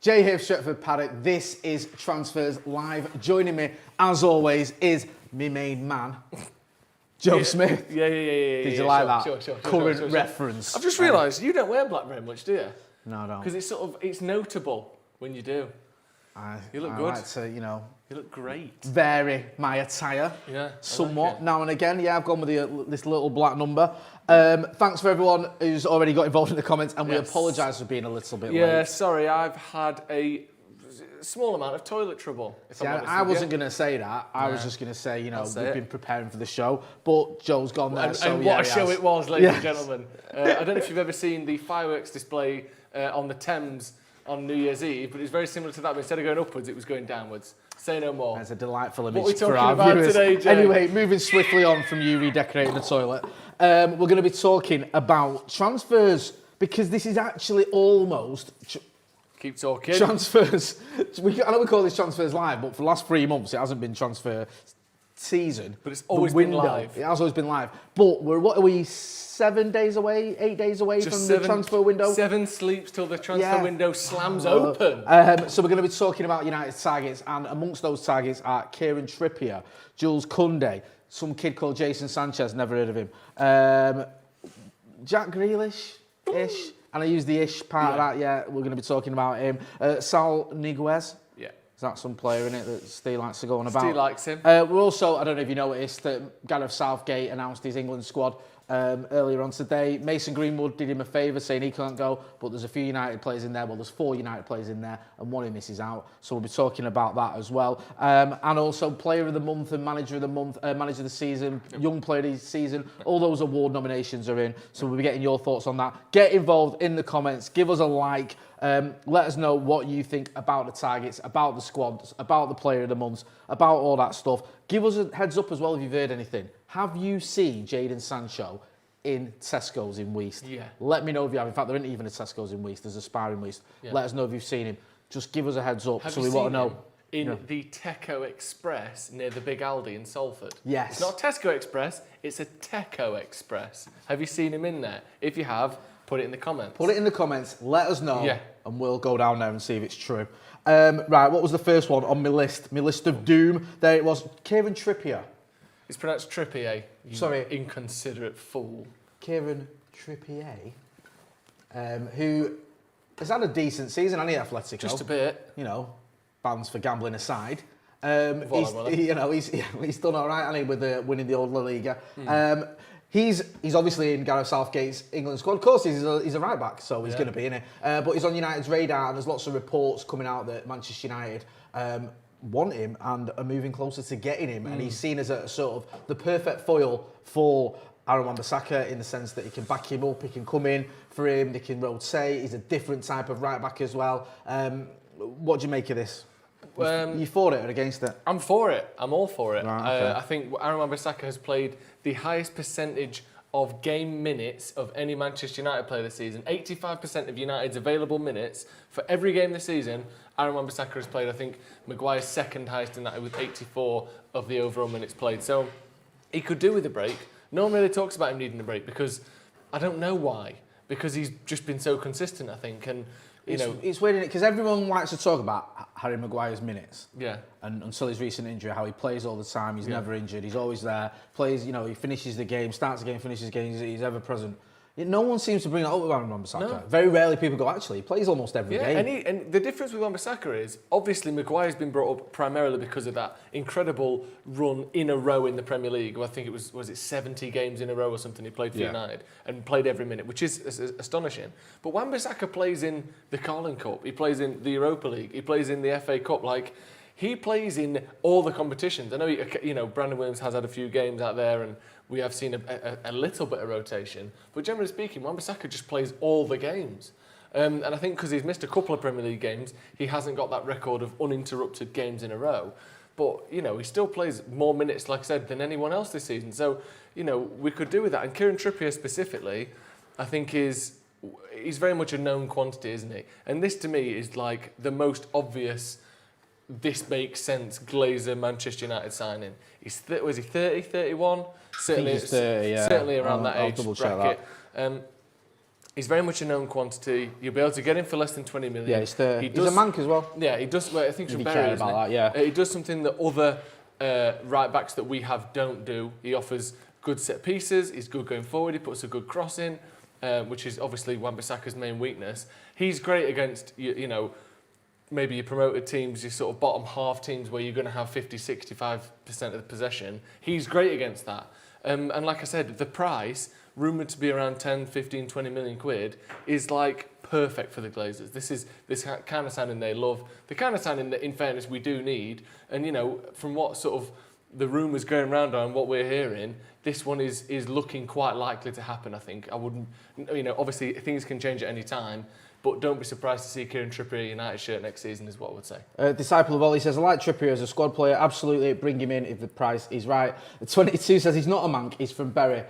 Jay here, Stretford, Paddock. This is Transfers Live. Joining me, as always, is me main man, Joe Smith. Yeah. Did you like that? Sure. Current reference. I've just realised you don't wear black very much, do you? No, I don't. Because it's notable when you do. You look good. I like to, You look great. vary my attire somewhat like now and again. Yeah, I've gone with this little black number. Thanks for everyone who's already got involved in the comments, and we apologise for being a little bit late. Yeah, sorry, I've had a small amount of toilet trouble. I wasn't going to say that. I was just going to say, we've been preparing for the show, but Joe's gone there. And what a show it was, ladies and gentlemen. I don't know if you've ever seen the fireworks display on the Thames on New Year's Eve, but it's very similar to that, but instead of going upwards, it was going downwards. Say no more. That's a delightful image what are we for our talking about viewers. today, Jay? Anyway, moving swiftly on from you redecorating the toilet, we're going to be talking about transfers, because this is actually almost... Keep talking. Transfers. I know we call this Transfers Live, but for the last 3 months, it hasn't been transfer season. But it's always been live. It has always been live. But what are we, 7 days away, 8 days away from the transfer window? 7 sleeps till the transfer window slams open. So we're going to be talking about United's targets, and amongst those targets are Kieran Trippier, Jules Kounde, some kid called Jadon Sancho, never heard of him, Jack Grealish-ish, and I use the ish part of that, we're going to be talking about him. Sal Niguez. Yeah. Is that some player in it that Steve likes to go on about? Steve likes him. We're also, I don't know if you noticed, that Gareth Southgate announced his England squad earlier on today. Mason Greenwood did him a favour saying he can't go, but there's a few United players in there. Well, there's 4 United players in there and 1 who misses out. So we'll be talking about that as well. And also Player of the Month and Manager of the Month, Manager of the Season, Young Player of the Season. All those award nominations are in. So we'll be getting your thoughts on that. Get involved in the comments. Give us a like. Let us know what you think about the targets, about the squads, about the Player of the Month, about all that stuff. Give us a heads up as well if you've heard anything. Have you seen Jadon Sancho in Tesco's in Weast? Yeah. Let me know if you have. In fact, there isn't even a Tesco's in Weast. There's a Spar in Weast. Yeah. Let us know if you've seen him. Just give us a heads up so we want to know. In the Teco Express near the Big Aldi in Salford. Yes. It's not a Tesco Express, it's a Teco Express. Have you seen him in there? If you have, put it in the comments. Put it in the comments, let us know, and we'll go down there and see if it's true. Right, what was the first one on my list? My list of doom. There it was, Kieran Trippier. It's pronounced Trippier, you Sorry. inconsiderate fool. Kieran Trippier, who has had a decent season, hasn't he, Atletico? Just a bit. Bans for gambling aside. He's done all right, hasn't he, with winning the old La Liga. He's obviously in Gareth Southgate's England squad. Of course, he's a right back, so he's going to be in it. But he's on United's radar, and there's lots of reports coming out that Manchester United want him and are moving closer to getting him. And he's seen as a sort of the perfect foil for Aaron Wan-Bissaka, in the sense that he can back him up, he can come in for him, they can rotate. He's a different type of right back as well. What do you make of this? You for it or against it? I'm for it. I'm all for it. Right, okay. I think Aaron Wan-Bissaka has played the highest percentage of game minutes of any Manchester United player this season. 85% of United's available minutes for every game this season, Aaron Wan-Bissaka has played. I think Maguire's second highest in that with 84 of the overall minutes played. So he could do with a break. No one really talks about him needing a break, because I don't know why. Because he's just been so consistent, I think. And it's weird, because everyone likes to talk about Harry Maguire's minutes. Yeah. And until his recent injury, how he plays all the time. He's never injured. He's always there. Plays, he finishes the game, starts the game, finishes the game. He's ever present. No one seems to bring that up with Aaron Wan-Bissaka. No. Very rarely people go, actually, he plays almost every game. And the difference with Wan-Bissaka is, obviously, Maguire's been brought up primarily because of that incredible run in a row in the Premier League. I think it was it 70 games in a row or something he played for United, and played every minute, which is astonishing. But Wan-Bissaka plays in the Carling Cup, he plays in the Europa League, he plays in the FA Cup, he plays in all the competitions. I know, Brandon Williams has had a few games out there, and we have seen a little bit of rotation. But generally speaking, Wan-Bissaka just plays all the games. And I think because he's missed a couple of Premier League games, he hasn't got that record of uninterrupted games in a row. But, he still plays more minutes, like I said, than anyone else this season. So, we could do with that. And Kieran Trippier specifically, I think he's very much a known quantity, isn't he? And this, to me, is like the most obvious this makes sense Glazer Manchester United signing. Was he 30, 31? Certainly, I think he's 30, yeah. Certainly around that I'll age double check bracket. that. He's very much a known quantity. You'll be able to get him for less than 20 million. Yeah, he's a mank as well. Yeah, he does. Well, I think If you from care Bury, about that, yeah. He does something that other right backs that we have don't do. He offers good set pieces. He's good going forward. He puts a good cross in, which is obviously Wan-Bissaka's main weakness. He's great against you know, maybe your promoted teams, your sort of bottom half teams where you're going to have 50-65% of the possession. He's great against that. And like I said, the price, rumoured to be around 10, 15, 20 million quid, is like perfect for the Glazers. This is this kind of signing they love. The kind of signing that, in fairness, we do need. And, you know, from what sort of the rumours going around and what we're hearing, this one is looking quite likely to happen, I think. I wouldn't, you know, obviously things can change at any time, but don't be surprised to see Kieran Trippier a United shirt next season, is what I would say. Disciple of Ollie says, I like Trippier as a squad player. Absolutely, bring him in if the price is right. The 22 says he's not a mank, he's from Bury.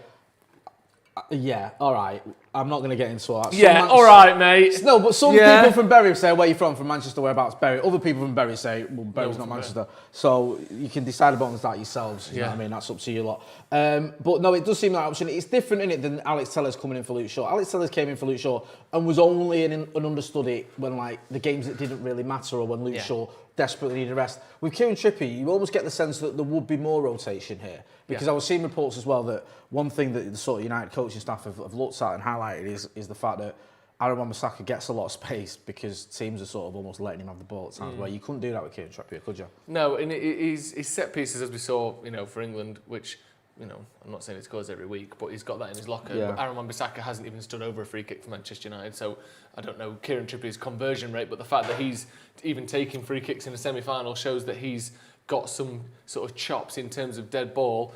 Yeah, all right. I'm not going to get into that. All right, mate. No, but some people from Bury say, where are you from? From Manchester, whereabouts? Bury. Other people from Bury say, well, Bury's not Manchester. So you can decide about that yourselves. You know what I mean? That's up to you lot. But no, it does seem like an option. It's different, innit, than Alex Tellers coming in for Luke Shaw. Alex Tellers came in for Luke Shaw and was only an understudy when, like, the games that didn't really matter or when Luke Shaw desperately needed a rest. With Kieran Trippier, you almost get the sense that there would be more rotation here. Because I was seeing reports as well that one thing that the sort of United coaching staff have looked at and highlighted is the fact that Aaron Wan-Bissaka gets a lot of space because teams are sort of almost letting him have the ball at times where you couldn't do that with Kieran Trippier, could you? No, and his set pieces, as we saw, you know, for England, which, you know, I'm not saying he scores every week, but he's got that in his locker. Yeah. But Aaron Wan-Bissaka hasn't even stood over a free kick for Manchester United, so I don't know Kieran Trippier's conversion rate, but the fact that he's even taking free kicks in a semi-final shows that he's got some sort of chops in terms of dead ball.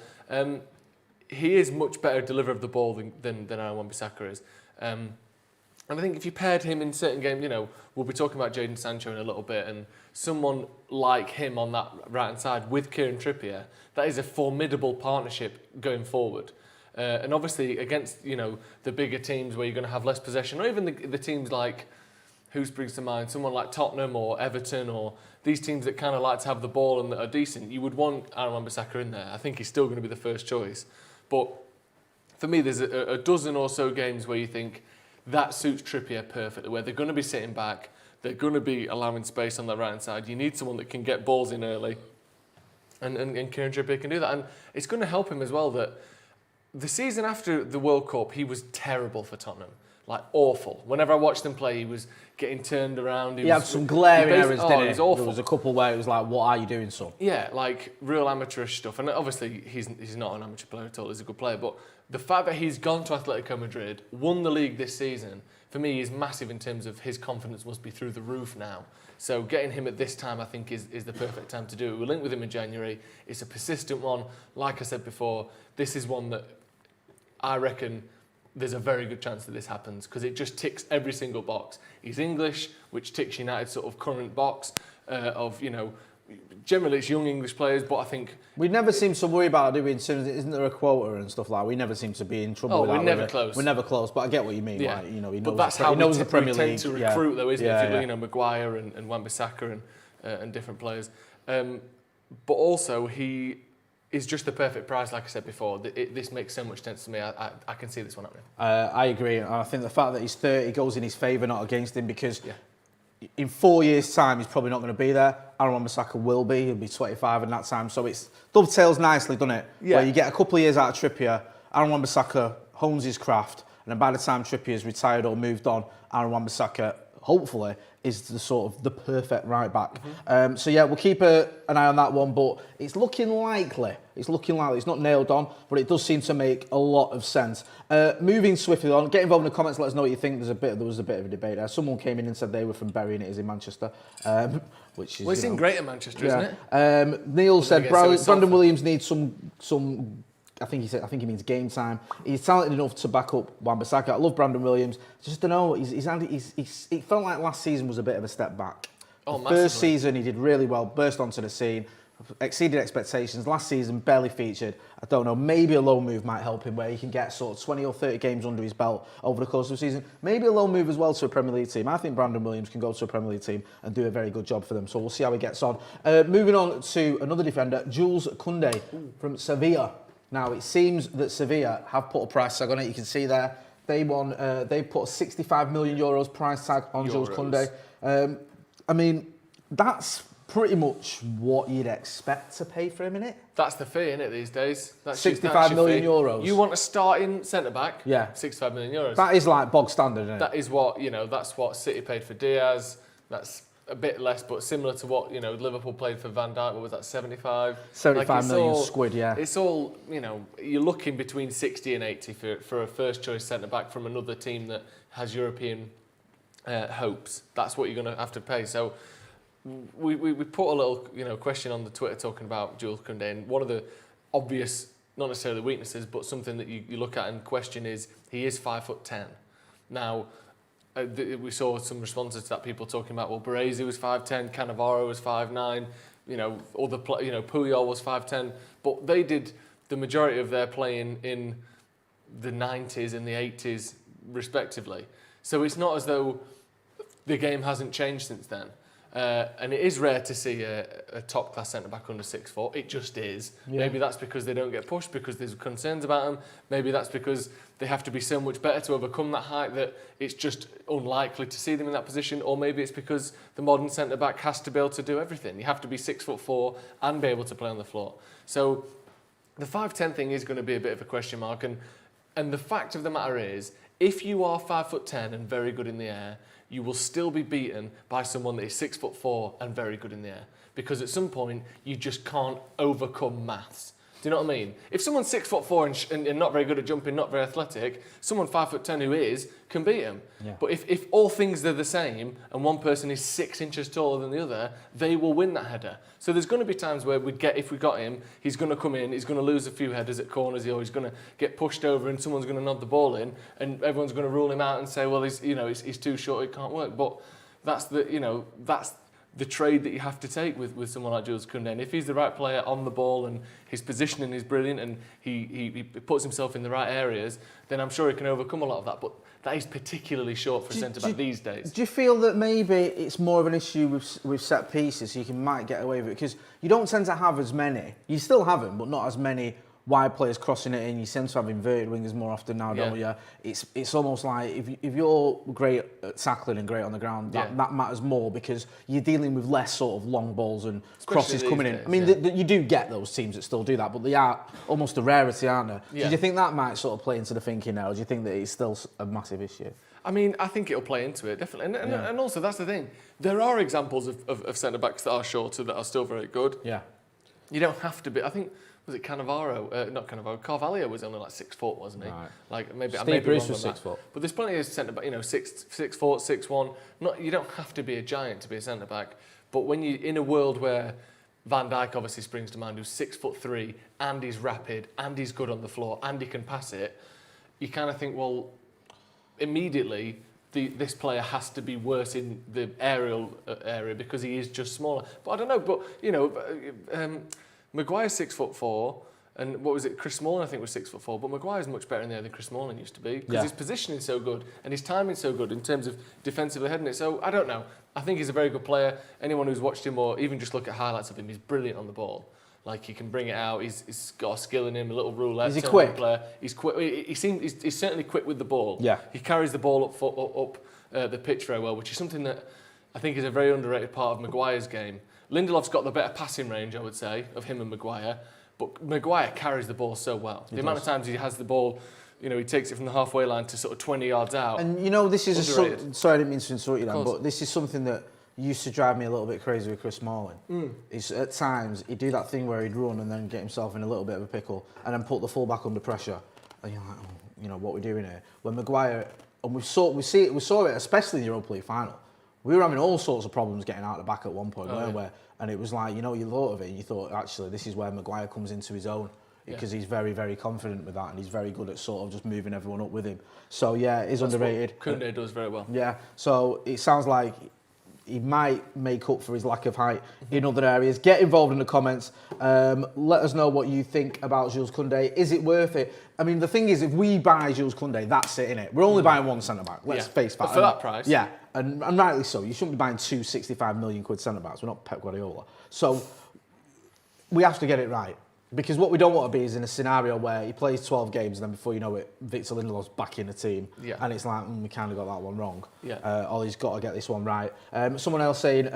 He is much better deliverer of the ball than Aaron Wan-Bissaka is. And I think if you paired him in certain games, you know, we'll be talking about Jadon Sancho in a little bit, and someone like him on that right-hand side with Kieran Trippier, that is a formidable partnership going forward. And obviously against, you know, the bigger teams where you're going to have less possession, or even the teams like, who springs to mind, someone like Tottenham or Everton or these teams that kind of like to have the ball and that are decent, you would want Aaron Wan-Bissaka in there. I think he's still going to be the first choice. But for me, there's a dozen or so games where you think that suits Trippier perfectly, where they're going to be sitting back, they're going to be allowing space on the right-hand side. You need someone that can get balls in early, and Kieran Trippier can do that. And it's going to help him as well that the season after the World Cup, he was terrible for Tottenham. Like, awful. Whenever I watched him play, he was getting turned around. He had some glaring errors, didn't he? It was awful. There was a couple where it was like, what are you doing, son? Yeah, like real amateurish stuff. And obviously, he's not an amateur player at all. He's a good player. But the fact that he's gone to Atletico Madrid, won the league this season, for me is massive in terms of his confidence must be through the roof now. So getting him at this time, I think, is the perfect time to do it. We'll link with him in January. It's a persistent one. Like I said before, this is one that I reckon there's a very good chance that this happens because it just ticks every single box. He's English, which ticks United's sort of current box of, you know, generally it's young English players, but I think... We never seem to worry about it, do we? Isn't there a quota and stuff like that? We never seem to be in trouble with that. We're never close. We're never close, but I get what you mean. Yeah. Like, you know, he but knows that's he knows the Premier we League. tend to recruit, though, isn't it? If you look, you know, Maguire and Wan-Bissaka and different players. But also, he is just the perfect price, like I said before. This makes so much sense to me. I can see this one happening. I agree. And I think the fact that he's 30 goes in his favour, not against him, because in 4 years' time, he's probably not going to be there. Aaron Wan-Bissaka will be. He'll be 25 in that time. So it dovetails nicely, doesn't it? Yeah. Where you get a couple of years out of Trippier, Aaron Wan-Bissaka hones his craft, and then by the time Trippier's retired or moved on, Aaron Wan-Bissaka, hopefully, is the sort of the perfect right back. So yeah, we'll keep an eye on that one, but it's looking likely. It's not nailed on, but it does seem to make a lot of sense. Moving swiftly on, get involved in the comments, let us know what you think. There was a bit of a debate there. Someone came in and said they were from Bury and it is in Manchester, which is... Well, it's in Greater Manchester, isn't it? Neil said Brandon Williams needs some I think he means game time. He's talented enough to back up Wan-Bissaka. I love Brandon Williams. Just don't know. It felt like last season was a bit of a step back. First season he did really well, burst onto the scene, exceeded expectations. Last season barely featured. I don't know. Maybe a loan move might help him, where he can get sort of 20 or 30 games under his belt over the course of the season. Maybe a loan move as well to a Premier League team. I think Brandon Williams can go to a Premier League team and do a very good job for them. So we'll see how he gets on. Moving on to another defender, Jules Kounde from Sevilla. Now, it seems that Sevilla have put a price tag on it. You can see there, They put a 65 million euros price tag on Jules Kounde. I mean, that's pretty much what you'd expect to pay for him, innit? That's the fee, innit, these days? That's 65 million euros. You want a starting centre-back? Yeah. 65 million euros. That is like bog standard, isn't it? That is what, that's what City paid for Diaz. That's a bit less, but similar to what, Liverpool played for Van Dijk. What was that, 75? 75 million squid, yeah. It's all, you're looking between 60 and 80 for a first-choice centre-back from another team that has European hopes. That's what you're going to have to pay. So we put a little, question on the Twitter talking about Jules Kounde, and one of the obvious, not necessarily weaknesses, but something that you look at and question is he is 5'10". Now, we saw some responses to that, people talking about, well, Baresi was 5'10", Cannavaro was 5'9", Puyol was 5'10", but they did the majority of their playing in the 90s and the 80s, respectively. So it's not as though the game hasn't changed since then. And it is rare to see a top-class centre-back under 6'4". It just is. Yeah. Maybe that's because they don't get pushed, because there's concerns about them. Maybe that's because they have to be so much better to overcome that height that it's just unlikely to see them in that position. Or maybe it's because the modern centre-back has to be able to do everything. You have to be 6'4" and be able to play on the floor. So the 5'10" thing is going to be a bit of a question mark. And the fact of the matter is, if you are 5'10" and very good in the air, you will still be beaten by someone that is 6'4" and very good in the air. Because at some point, you just can't overcome maths. Do you know what I mean? If someone's 6'4" and not very good at jumping, not very athletic, someone 5'10" who is, can beat him. Yeah. But if all things are the same and one person is 6 inches taller than the other, they will win that header. So there's going to be times where if we got him, he's going to come in, he's going to lose a few headers at corners, or he's going to get pushed over and someone's going to nod the ball in, and everyone's going to rule him out and say, well, he's too short, it can't work. But that's the trade that you have to take with someone like Jules Kounde. And if he's the right player on the ball and his positioning is brilliant and he puts himself in the right areas, then I'm sure he can overcome a lot of that. But that is particularly short for a centre-back these days. Do you feel that maybe it's more of an issue with set pieces, so you might get away with it? Because you don't tend to have as many. You still have them, but not as many wide players crossing it in. You tend to have inverted wingers more often now, don't you? It's almost like if you're great at tackling and great on the ground, that matters more, because you're dealing with less sort of long balls and crosses coming in. I mean, you do get those teams that still do that, but they are almost a rarity, aren't they? Yeah. Do you think that might sort of play into the thinking now, or do you think that it's still a massive issue? I mean, I think it'll play into it, definitely. And also, that's the thing. There are examples of centre-backs that are shorter that are still very good. Yeah. You don't have to be. I think, was it Cannavaro? Not Cannavaro. Carvalho was only like 6 foot, wasn't he? Right. Like maybe Steve Bruce was 6 foot. But there's plenty of centre back, 6 foot, 6'1". You don't have to be a giant to be a centre back. But when you in a world where Van Dijk obviously springs to mind, who's 6'3" and he's rapid and he's good on the floor and he can pass it, you kind of think, well, immediately this player has to be worse in the aerial area because he is just smaller. But I don't know. But Maguire's 6'4", and what was it? Chris Smalling, I think, was 6'4". But Maguire's much better in there than Chris Smalling used to be, because his positioning's so good and his timing's so good in terms of defensively heading it. So I don't know. I think he's a very good player. Anyone who's watched him or even just look at highlights of him, he's brilliant on the ball. Like, he can bring it out. He's got a skill in him, a little roulette. Is he quick? Player. He's quick. He's certainly quick with the ball. Yeah. He carries the ball up the pitch very well, which is something that I think is a very underrated part of Maguire's game. Lindelof's got the better passing range, I would say, of him and Maguire, but Maguire carries the ball so well. The amount of times he has the ball, he takes it from the halfway line to sort of 20 yards out. And this is sorry, I didn't mean to insult you then, but this is something that used to drive me a little bit crazy with Chris Smalling. At times, he'd do that thing where he'd run and then get himself in a little bit of a pickle and then put the full-back under pressure. And you're like, what we're doing here. When Maguire, and we saw it, especially in the Europa League final. We were having all sorts of problems getting out the back at one point, and it was like, you thought of it and you thought, actually, this is where Maguire comes into his own, because he's very, very confident with that, and he's very good at sort of just moving everyone up with him. So, yeah, he's underrated. Kounde does very well. Yeah, so it sounds like he might make up for his lack of height in other areas. Get involved in the comments. Let us know what you think about Jules Kounde. Is it worth it? I mean, the thing is, if we buy Jules Kounde, that's it, innit? We're only buying one centre-back. Let's face that. But for that price. Yeah, and rightly so. You shouldn't be buying two 65 million quid centre-backs. We're not Pep Guardiola. So we have to get it right. Because what we don't want to be is in a scenario where he plays 12 games and then before you know it, Victor Lindelof's back in the team. Yeah. And it's like, we kind of got that one wrong. Yeah. Ollie's got to get this one right. Someone else saying,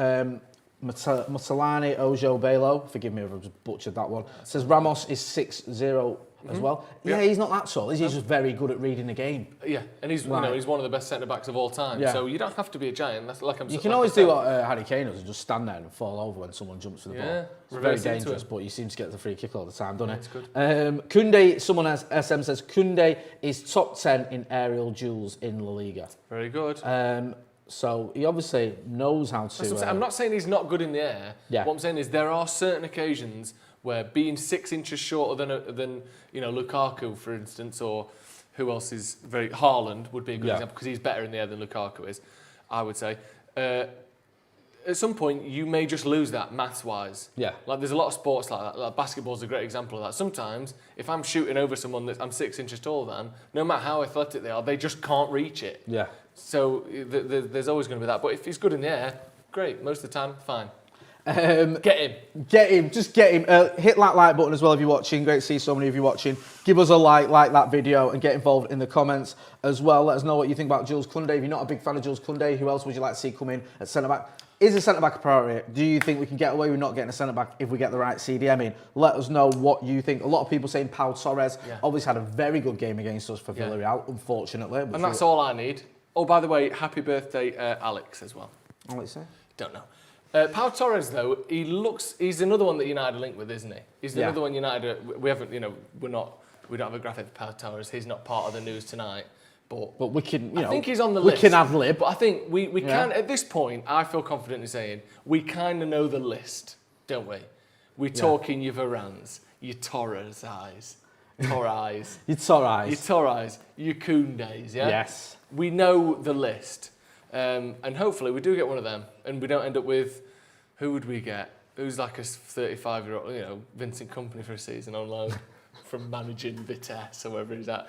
Mutalani Ojo Belo, forgive me if I've butchered that one, says Ramos is 6'0" as well. Yeah, he's not that tall. He's just very good at reading the game. Yeah, and he's you know, he's one of the best centre-backs of all time. Yeah. So you don't have to be a giant. That's like you can always do what Harry Kane does and just stand there and fall over when someone jumps for the ball. It's very dangerous, but you seem to get the free kick all the time, doesn't it? It's good. Kounde, someone as SM says, Kounde is top 10 in aerial duels in La Liga. Very good. So he obviously knows how to... I'm not saying he's not good in the air. Yeah. What I'm saying is there are certain occasions where being 6 inches shorter than you know, Lukaku, for instance, or who else is very... Haaland would be a good example, because he's better in the air than Lukaku is, I would say. At some point, you may just lose that, maths-wise. Yeah. Like, there's a lot of sports like that. Like, basketball's a great example of that. Sometimes, if I'm shooting over someone that I'm 6 inches taller than, no matter how athletic they are, they just can't reach it. Yeah. So there's always going to be that. But if he's good in the air, great. Most of the time, fine. Get him. Just get him. Hit that like button as well if you're watching. Great to see so many of you watching. Give us a like that video, and get involved in the comments as well. Let us know what you think about Jules Kounde. If you're not a big fan of Jules Kounde, who else would you like to see come in at centre-back? Is a centre-back a priority? Do you think we can get away with not getting a centre-back if we get the right CDM in? Let us know what you think. A lot of people saying Pau Torres obviously had a very good game against us for Villarreal, unfortunately. And that's all I need. Oh, by the way, happy birthday, Alex, as well. Alex, say? Don't know. Pau Torres, though, he's another one that United are linked with, isn't he? He's another one United, we haven't, you know, we don't have a graphic for Pau Torres. He's not part of the news tonight. But we can, you know, I think he's on the list. We can ad-lib. But I think we can, at this point, I feel confident in saying, we kind of know the list, don't we? We're talking your Varanes, your Torres eyes. Your Torres, your Koundes, yeah? Yes. We know the list. And hopefully we do get one of them. And we don't end up with, who would we get? Who's like a 35-year-old, you know, Vincent Kompany for a season on loan from managing Vitesse or wherever he's at.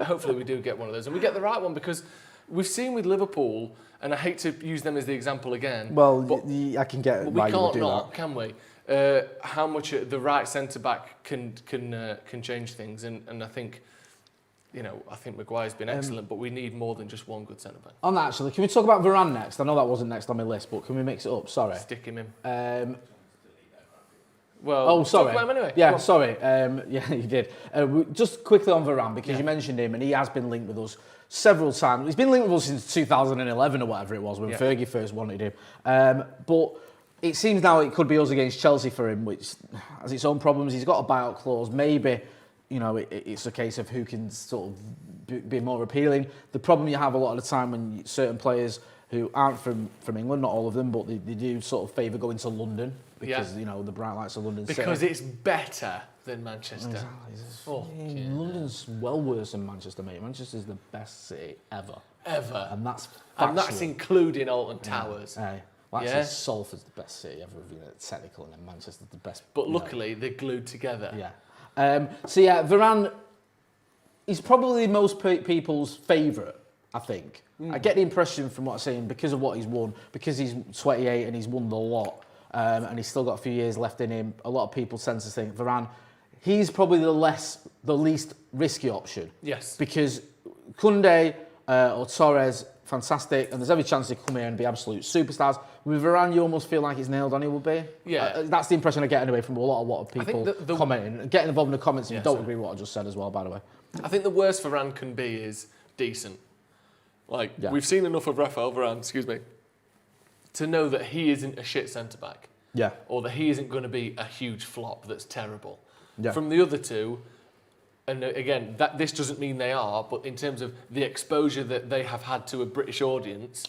Hopefully we do get one of those. And we get the right one, because we've seen with Liverpool, and I hate to use them as the example again. Well, I can get why you would do that. Can we? How much the right centre-back can change things. And I think, you know, I think Maguire's been excellent, but we need more than just one good centre-back. On that, actually, can we talk about Varane next? I know that wasn't next on my list, but can we mix it up? Sorry. Stick him in. Sorry. Talk about him anyway. Yeah, sorry. Yeah, you did. Just quickly on Varane, because you mentioned him, and he has been linked with us several times. He's been linked with us since 2011 or whatever it was, when Fergie first wanted him. But it seems now it could be us against Chelsea for him, which has its own problems. He's got a buyout clause. Maybe, you know, it's a case of who can sort of be more appealing. The problem you have a lot of the time when certain players who aren't from England, not all of them, but they do sort of favour going to London because, you know, the bright lights of London. Because it's better than Manchester. Exactly. London's well worse than Manchester, mate. Manchester's the best city ever. And that's including Alton Towers. Well, actually, Salford's the best city ever, you know, technical, and then Manchester's the best. But luckily, they're glued together. Yeah. Varane, he's probably most people's favourite, I think. I get the impression from what I'm saying, because of what he's won, because he's 28 and he's won the lot, and he's still got a few years left in him. A lot of people tend to think Varane, he's probably the least risky option. Yes. Because Kounde or Torres, fantastic, and there's every chance they come here and be absolute superstars. With Varane, you almost feel like he's nailed on, he will be. Yeah. That's the impression I get anyway from a lot of people commenting. Getting involved in the comments if you don't agree with what I just said as well, by the way. I think the worst Varane can be is decent. Like, we've seen enough of Rafael Varane, to know that he isn't a shit centre-back. Yeah. Or that he isn't going to be a huge flop that's terrible. Yeah. From the other two, and again, this doesn't mean they are, but in terms of the exposure that they have had to a British audience,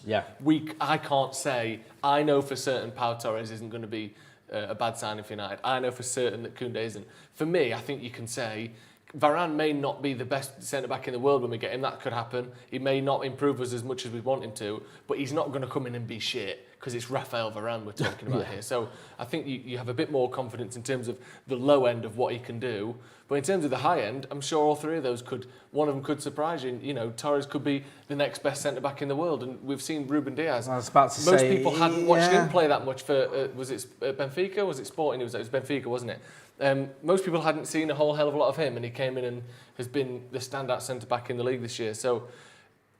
I can't say, I know for certain Pau Torres isn't going to be a bad signing for United. I know for certain that Kounde isn't. For me, I think you can say, Varane may not be the best centre-back in the world when we get him. That could happen. He may not improve us as much as we want him to, but he's not going to come in and be shit. because it's Raphael Varane we're talking about here. So I think you have a bit more confidence in terms of the low end of what he can do. But in terms of the high end, I'm sure all three of those one of them could surprise you. You know, Torres could be the next best centre-back in the world. And we've seen Ruben Diaz. I was about to Most say, people hadn't watched him play that much for, was it Benfica? Was it Sporting? It was Benfica, wasn't it? Most people hadn't seen a whole hell of a lot of him, and he came in and has been the standout centre-back in the league this year. So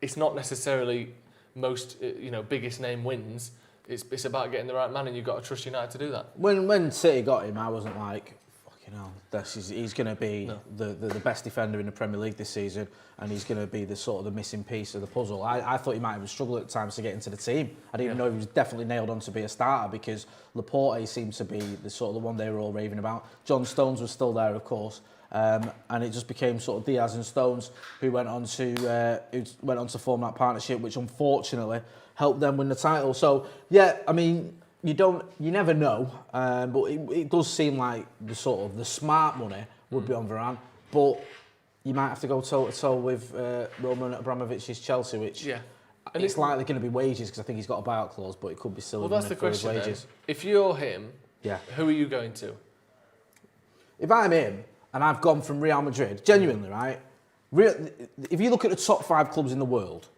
it's not necessarily most, biggest name wins. It's about getting the right man, and you've got to trust United to do that. When City got him, I wasn't like, fucking hell, he's going to be the best defender in the Premier League this season, and he's going to be the sort of the missing piece of the puzzle. I thought he might have struggled at times to get into the team. I didn't even know he was definitely nailed on to be a starter, because Laporte seemed to be the one they were all raving about. John Stones was still there, of course. And it just became sort of Diaz and Stones who went on to form that partnership, which unfortunately helped them win the title. So yeah, I mean, you never know, but it does seem like the smart money would be on Varane, but you might have to go toe to toe with Roman Abramovich's Chelsea, which and it's likely going to be wages, because I think he's got a buyout clause, but it could be silly money for his wages. Then. If you're him, who are you going to? If I'm him, and I've gone from Real Madrid, genuinely, right? If you look at the top 5 clubs in the world,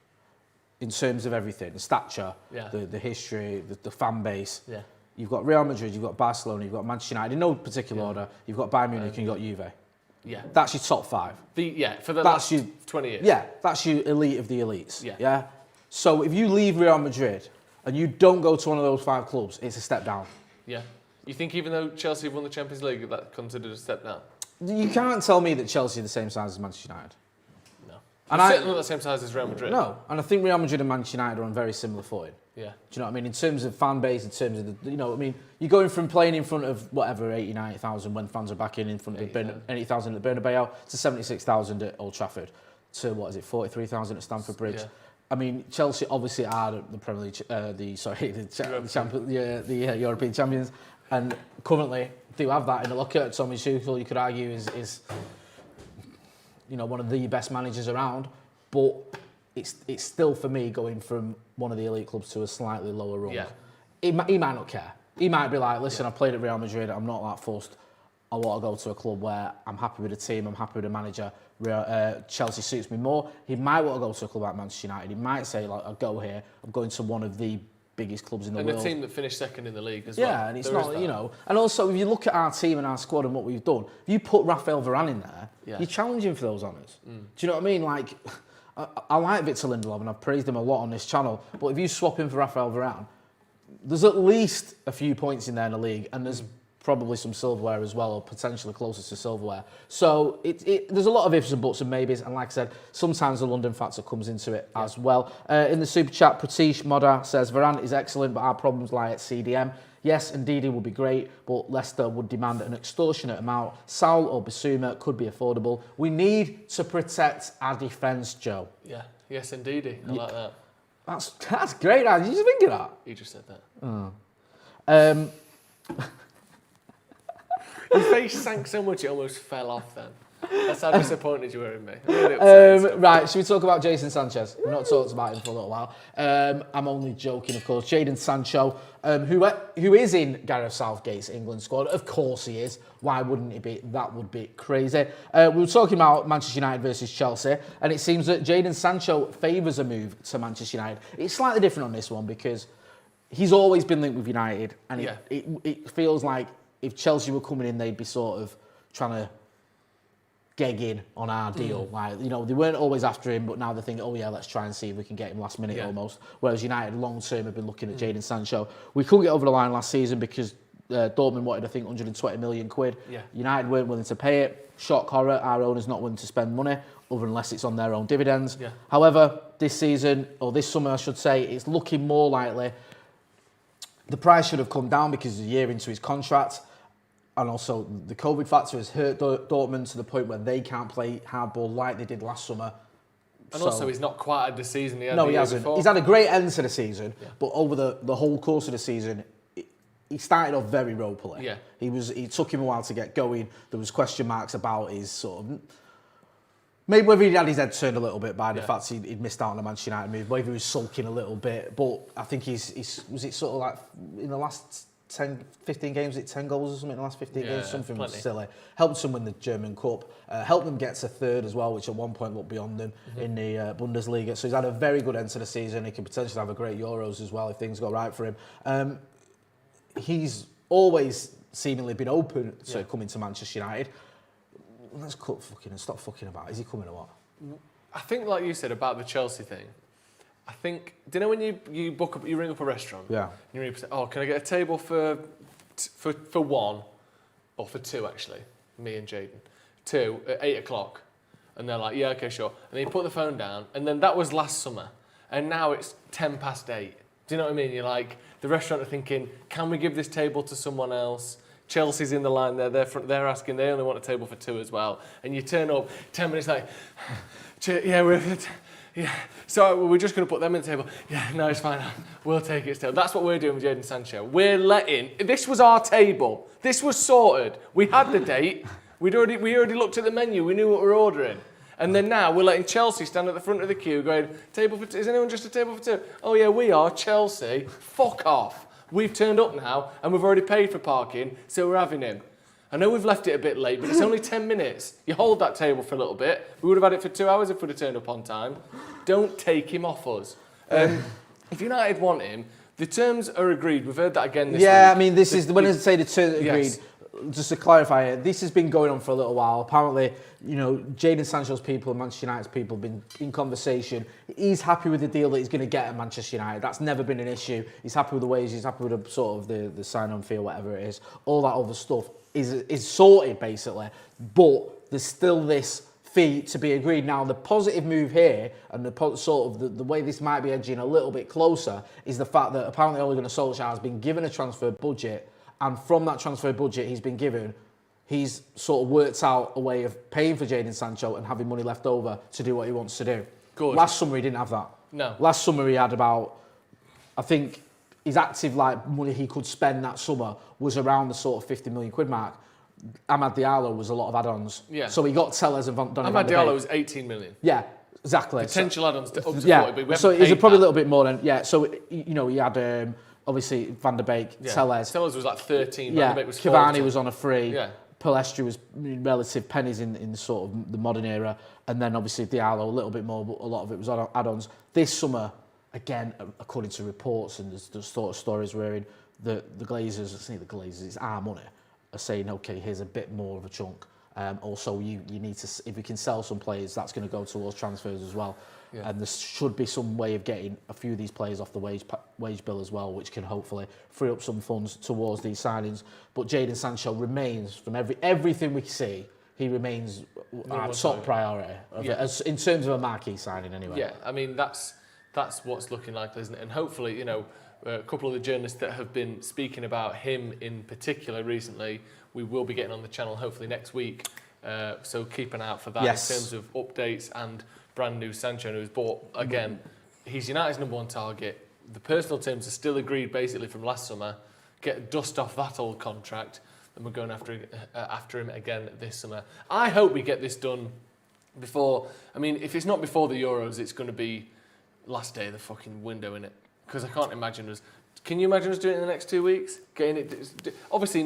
in terms of everything, the stature, the history, the fan base, you've got Real Madrid, you've got Barcelona, you've got Manchester United, in no particular order, you've got Bayern Munich and you've got Juve. Yeah. That's your top 5. For the last 20 years. Yeah, that's your elite of the elites. Yeah. So if you leave Real Madrid and you don't go to one of those 5 clubs, it's a step down. Yeah. You think even though Chelsea won the Champions League, that's considered a step down? You can't tell me that Chelsea are the same size as Manchester United. No. And certainly not the same size as Real Madrid. No, and I think Real Madrid and Manchester United are on very similar footing. Yeah. Do you know what I mean? In terms of fan base, in terms of you're going from playing in front of whatever 80, 90,000 when fans are back in front of 80,000 at Bernabeu to 76,000 at Old Trafford to 43,000 at Stamford Bridge. Yeah. I mean, Chelsea obviously are the Premier League, the European champions, and currently do have that in the locker. Tommy Tuchel, you could argue, is one of the best managers around, but it's still, for me, going from one of the elite clubs to a slightly lower rung. Yeah. He might not care. He might be like, listen, I played at Real Madrid, I'm not that fussed. I want to go to a club where I'm happy with the team, I'm happy with the manager. Chelsea suits me more. He might want to go to a club like Manchester United. He might say, like, I'll go here, I'm going to one of the biggest clubs in the world. And a team that finished second in the league as well. Yeah, and it's not, And also, if you look at our team and our squad and what we've done, if you put Raphael Varane in there, you're challenging for those honours. Do you know what I mean? Like, I like Victor Lindelof, and I've praised him a lot on this channel, but if you swap him for Raphael Varane, there's at least a few points in there in the league, and there's probably some silverware as well, or potentially closer to silverware. So there's a lot of ifs and buts and maybes, and like I said, sometimes the London factor comes into it as well. In the super chat, Pratish Moda says, Varane is excellent, but our problems lie at CDM. Yes, Ndidi would be great, but Leicester would demand an extortionate amount. Saul or Bissouma could be affordable. We need to protect our defence, Joe. Yeah, yes, Ndidi. I like that. That's great. Did you just think of that? You just said that. Oh. Your face sank so much it almost fell off then. That's how disappointed you were in me. Really right, should we talk about Jadon Sancho? We've not talked about him for a little while. I'm only joking, of course. Jadon Sancho, who is in Gareth Southgate's England squad. Of course he is. Why wouldn't he be? That would be crazy. We were talking about Manchester United versus Chelsea, and it seems that Jadon Sancho favours a move to Manchester United. It's slightly different on this one because he's always been linked with United, and it feels like if Chelsea were coming in, they'd be sort of trying to geg in on our deal. Like, they weren't always after him, but now they think, oh yeah, let's try and see if we can get him last minute almost. Whereas United long term have been looking at Jadon Sancho. We couldn't get over the line last season because Dortmund wanted, I think, 120 million quid. Yeah. United weren't willing to pay it. Shock horror, our owners not willing to spend money, unless it's on their own dividends. Yeah. However, this season, or this summer I should say, it's looking more likely the price should have come down because he's a year into his contract. And also, the COVID factor has hurt Dortmund to the point where they can't play hardball like they did last summer. And also, he's not quite had the season he had No, the he year hasn't. before. He's had a great end to the season, but over the whole course of the season, he started off very ropely. Yeah. It took him a while to get going. There was question marks about his sort of Maybe whether he'd had his head turned a little bit by the fact he'd missed out on the Manchester United move, whether he was sulking a little bit, but I think he's was it sort of like in the last 10, 15 games, 10 goals or something in the last 15 games, something was silly. Helped them win the German Cup, helped them get to third as well, which at one point looked beyond them in the Bundesliga. So he's had a very good end to the season. He could potentially have a great Euros as well if things go right for him. He's always seemingly been open to coming to Manchester United. Let's cut fucking and stop fucking about. Is he coming or what? I think, like you said about the Chelsea thing, I think, do you know when you ring up a restaurant? Yeah. And you ring up and say, oh, can I get a table for one? Or for two, actually. Me and Jadon. 2 at 8 o'clock. And they're like, yeah, okay, sure. And then you put the phone down. And then that was last summer. And now it's 8:10. Do you know what I mean? You're like, the restaurant are thinking, can we give this table to someone else? Chelsea's in the line there. They're asking, they only want a table for 2 as well. And you turn up 10 minutes like, yeah, so we're just going to put them in the table. Yeah, no, it's fine. We'll take it still. That's what we're doing with Jadon Sancho. This was our table. This was sorted. We had the date. We already looked at the menu. We knew what we were ordering. And then now we're letting Chelsea stand at the front of the queue going, table for 2. Is anyone just a table for 2? Oh yeah, we are. Chelsea. Fuck off. We've turned up now and we've already paid for parking, so we're having him. I know we've left it a bit late, but it's only 10 minutes. You hold that table for a little bit. We would have had it for 2 hours if we'd have turned up on time. Don't take him off us. If United want him, the terms are agreed. We've heard that again this week. Yeah, I mean, when I say the terms are agreed, just to clarify it, this has been going on for a little while. Apparently, Jadon Sancho's people and Manchester United's people have been in conversation. He's happy with the deal that he's going to get at Manchester United. That's never been an issue. He's happy with the wages. He's happy with the sort of the sign-on fee or whatever it is. All that other stuff is sorted, basically. But there's still this fee to be agreed. Now, the positive move here and the way this might be edging a little bit closer is the fact that apparently Ole Gunnar Solskjaer has been given a transfer budget, and from that transfer budget he's sort of worked out a way of paying for Jadon Sancho and having money left over to do what he wants to do. Good. Last summer he didn't have that. No. Last summer he had about, I think, his active money he could spend that summer was around the sort of 50 million quid mark. Amad Diallo was a lot of add-ons. Yeah. So he got Tellez and Donny Amad Diallo was 18 million. Yeah, exactly. Potential add-ons up to 40, but we so haven't paid probably that. a little bit more than, so, he had... obviously, Van der Beek, Tellez. Tellez was like 13, yeah, Van der Beek was 40. Cavani was on a free. Yeah. Palestri was relative pennies in the sort of the modern era. And then obviously Diallo, a little bit more, but a lot of it was add-ons. This summer, again, according to reports and the sort of stories we're in, the Glazers, it's our money, are saying, okay, here's a bit more of a chunk. Also, you need to, if we can sell some players, that's going to go towards transfers as well. Yeah. And there should be some way of getting a few of these players off the wage bill as well, which can hopefully free up some funds towards these signings. But Jadon Sancho remains, from everything we see, he remains our top priority in terms of a marquee signing anyway. Yeah, I mean, that's what's looking like, isn't it? And hopefully, a couple of the journalists that have been speaking about him in particular recently, we will be getting on the channel hopefully next week. So keep an eye out for that in terms of updates and brand new Sancho news. But again, he's United's #1 target. The personal terms are still agreed basically from last summer. Get dust off that old contract, and we're going after him again this summer. I hope we get this done before. I mean, if it's not before the Euros, it's going to be last day of the fucking window, innit? Because I can't imagine us. Can you imagine us doing it in the next 2 weeks? Getting it, obviously,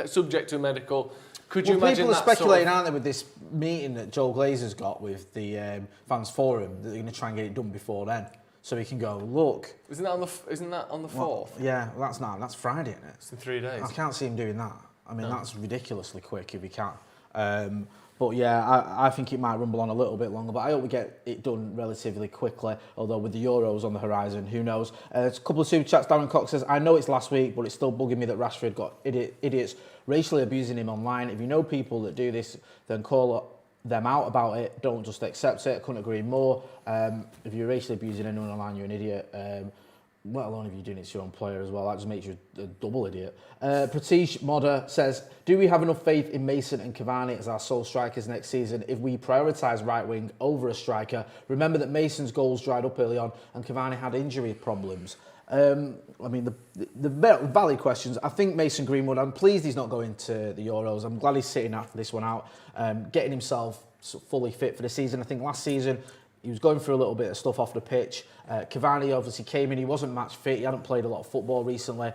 subject to a medical. Could you imagine people are that speculating, aren't they, with this meeting that Joel Glazer's got with the fans forum, that they're going to try and get it done before then, so he can go, look. Isn't that on the 4th? Well, yeah, that's Friday, isn't it? It's in 3 days. I can't see him doing that. I mean, that's ridiculously quick if he can. But yeah, I think it might rumble on a little bit longer, but I hope we get it done relatively quickly, although with the Euros on the horizon, who knows. There's a couple of super chats. Darren Cox says, I know it's last week, but it's still bugging me that Rashford got idiots racially abusing him online. If you know people that do this, then call them out about it. Don't just accept it. I couldn't agree more. If you're racially abusing anyone online, you're an idiot. Let alone if you're doing it to your own player as well. That just makes you a double idiot. Pratish Modder says, do we have enough faith in Mason and Cavani as our sole strikers next season if we prioritise right wing over a striker? Remember that Mason's goals dried up early on and Cavani had injury problems. I mean, the valid questions. I think Mason Greenwood, I'm pleased he's not going to the Euros. I'm glad he's sitting this one out, getting himself fully fit for the season. I think last season he was going through a little bit of stuff off the pitch. Cavani obviously came in, he wasn't match fit, he hadn't played a lot of football recently.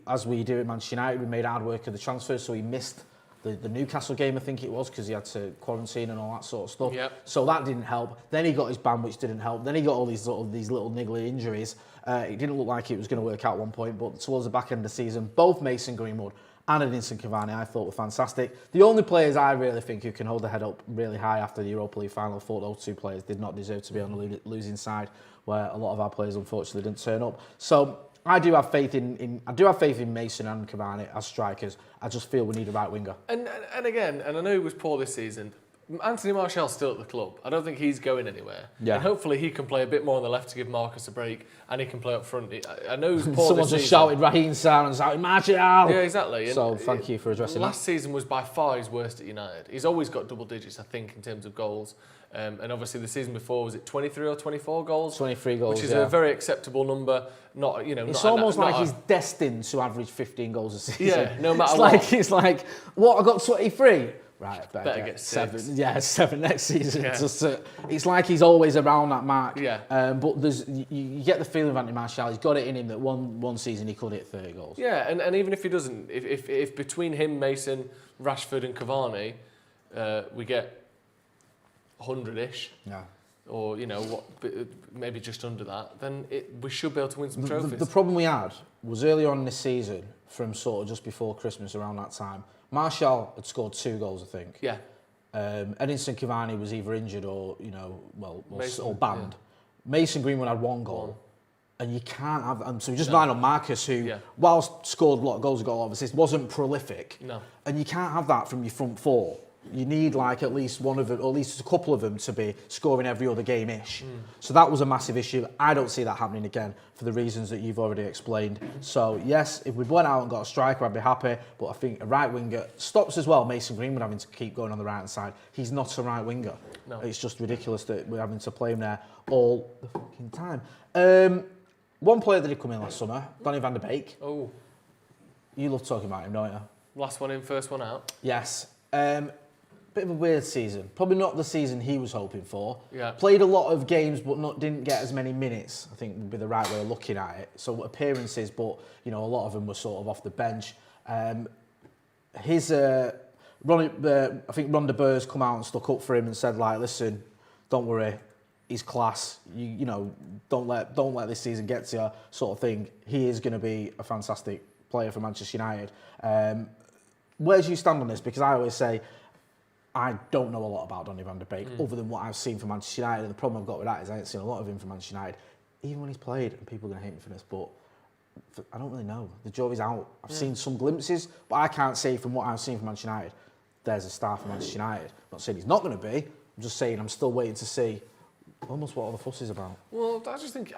As we do at Manchester United, we made hard work of the transfer, so he missed the Newcastle game, I think it was, because he had to quarantine and all that sort of stuff. Yep. So that didn't help. Then he got his ban, which didn't help. Then he got all these little niggly injuries. It didn't look like it was going to work out at one point, but towards the back end of the season, both Mason Greenwood and Edinson Cavani I thought were fantastic. The only players I really think who can hold their head up really high after the Europa League final, I thought those two players did not deserve to be on the losing side, where a lot of our players unfortunately didn't turn up. So I do have faith in Mason and Cavani as strikers. I just feel we need a right winger. And again, and I know he was poor this season, Anthony Martial's still at the club. I don't think he's going anywhere. Yeah. And hopefully he can play a bit more on the left to give Marcus a break, and he can play up front. I know he was poor Someone this just season. shouted Raheem Sarr and shouted Martial. Yeah, exactly. And So thank you for addressing that. Last season was by far his worst at United. He's always got double digits, I think, in terms of goals. And obviously the season before, was it 23 or 24 goals? 23 goals, which is yeah. a very acceptable number. Not, you know, It's not almost not like he's destined to average 15 goals a season. Yeah, no matter what. It's like, what, I got 23? Right, better get 6. 7. Yeah, 7 next season. Yeah. It's like he's always around that mark. Yeah. But you get the feeling of Anthony Martial, he's got it in him that one season he could hit 30 goals. Yeah, and even if he doesn't, if between him, Mason, Rashford and Cavani, we get 100-ish, Yeah. or, you know, maybe just under that, then we should be able to win some trophies. The problem we had was earlier on this season, from sort of just before Christmas, around that time, Martial had scored 2 goals, I think. Yeah. Edinson Cavani was either injured or, you know, Mason, or banned. yeah. Mason Greenwood had 1 goal. And you can't have... And so we just relied on Marcus, who, Yeah. whilst scored a lot of goals, got a lot of assists, wasn't prolific. No. And you can't have that from your front four. You need like at least one of them, or at least a couple of them, to be scoring every other game-ish. So that was a massive issue. I don't see that happening again for the reasons that you've already explained. So yes, if we went out and got a striker, I'd be happy. But I think a right winger stops as well. Mason Greenwood having to keep going on the right hand side. He's not a right winger. No. It's just ridiculous that we're having to play him there all the fucking time. One player that did come in last summer, Donny van de Beek. Oh, You love talking about him, don't you? last one in, first one out. Yes. Bit of a weird season. Probably not the season he was hoping for. Yeah. Played a lot of games, but didn't get as many minutes, I think would be the right way of looking at it. So appearances, but you know, a lot of them were sort of off the bench. I think Ron de Boer's come out and stuck up for him and said, like, listen, don't worry, he's class. You know, don't let this season get to you, sort of thing. He is going to be a fantastic player for Manchester United. Where do you stand on this? Because I always say, I don't know a lot about Donny van de Beek other than what I've seen from Manchester United, and the problem I've got with that is I ain't seen a lot of him from Manchester United, even when he's played, and people are going to hate me for this, but I don't really know. The jury's out. I've seen some glimpses, but I can't say from what I've seen from Manchester United, there's a star for Manchester United. I'm not saying he's not going to be, I'm just saying I'm still waiting to see almost what all the fuss is about. Well, I just think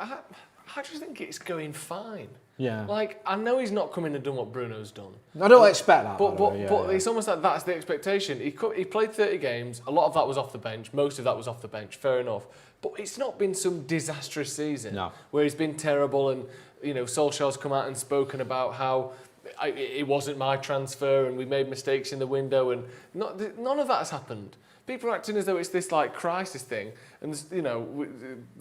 it's going fine. Yeah. Like, I know he's not come in and done what Bruno's done. I don't expect that. But yeah. it's almost like that's the expectation. He played 30 games. A lot of that was off the bench. Most of that was off the bench. Fair enough. But it's not been some disastrous season where he's been terrible, and you know, Solskjaer's come out and spoken about how it wasn't my transfer and we made mistakes in the window, and none of that has happened. People are acting as though it's this like crisis thing, and you know,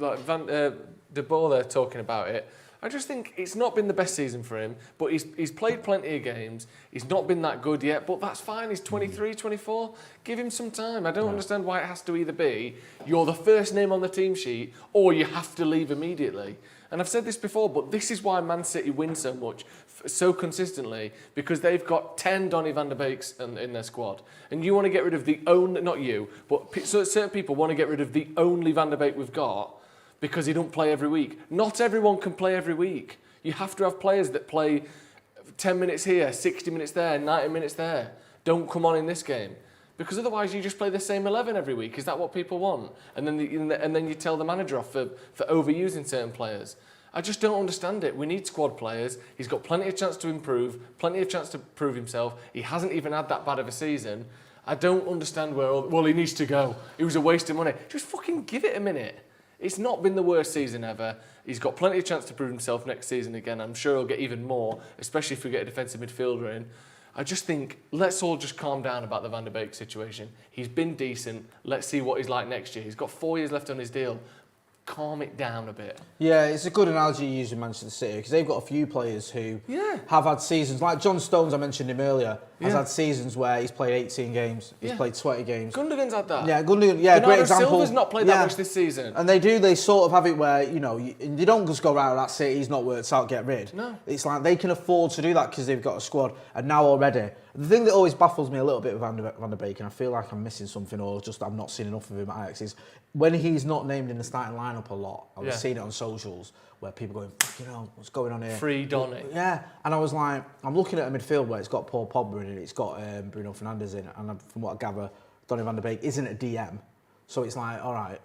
like De Boer there talking about it. I just think it's not been the best season for him, but he's played plenty of games. He's not been that good yet, but that's fine. He's 23, 24. Give him some time. I don't understand why it has to either be you're the first name on the team sheet or you have to leave immediately. And I've said this before, but this is why Man City win so much, so consistently, because they've got 10 Donny van de Beeks in their squad. And you want to get rid of the only, not you, but certain people want to get rid of the only Van de Beek we've got, because he don't play every week. Not everyone can play every week. You have to have players that play 10 minutes here, 60 minutes there, 90 minutes there. Don't come on in this game. Because otherwise you just play the same 11 every week. Is that what people want? And then you tell the manager off for overusing certain players. I just don't understand it. We need squad players. He's got plenty of chance to improve, plenty of chance to prove himself. He hasn't even had that bad of a season. I don't understand well, he needs to go. It was a waste of money. Just fucking give it a minute. It's not been the worst season ever. He's got plenty of chance to prove himself next season again. I'm sure he'll get even more, especially if we get a defensive midfielder in. I just think let's all just calm down about the Van der Beek situation. He's been decent. Let's see what he's like next year. He's got 4 years left on his deal. Calm it down a bit. Yeah, it's a good analogy you use in Manchester City because they've got a few players who have had seasons, like John Stones, I mentioned him earlier, has had seasons where he's played 18 games, he's played 20 games. Gundogan's had that. Yeah, Gundogan, great example. Silva's not played that much this season. And they sort of have it where, you know, you don't just go, right, that's it, he's not worked out, get rid. No. It's like they can afford to do that because they've got a squad. And now already, the thing that always baffles me a little bit with Van der Beek, and I feel like I'm missing something or just I'm not seeing enough of him at Ajax, is when he's not named in the starting lineup a lot. I was seeing it on socials where people going, you know, what's going on here? Free Donny. Yeah, and I was like, I'm looking at a midfield where it's got Paul Pogba in it, it's got Bruno Fernandes in it, and from what I gather, Donny van der Beek isn't a DM. So it's like, all right,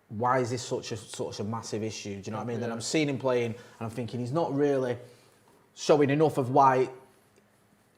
why is this such a massive issue? Do you know what I mean? Then I'm seeing him playing, and I'm thinking he's not really showing enough of why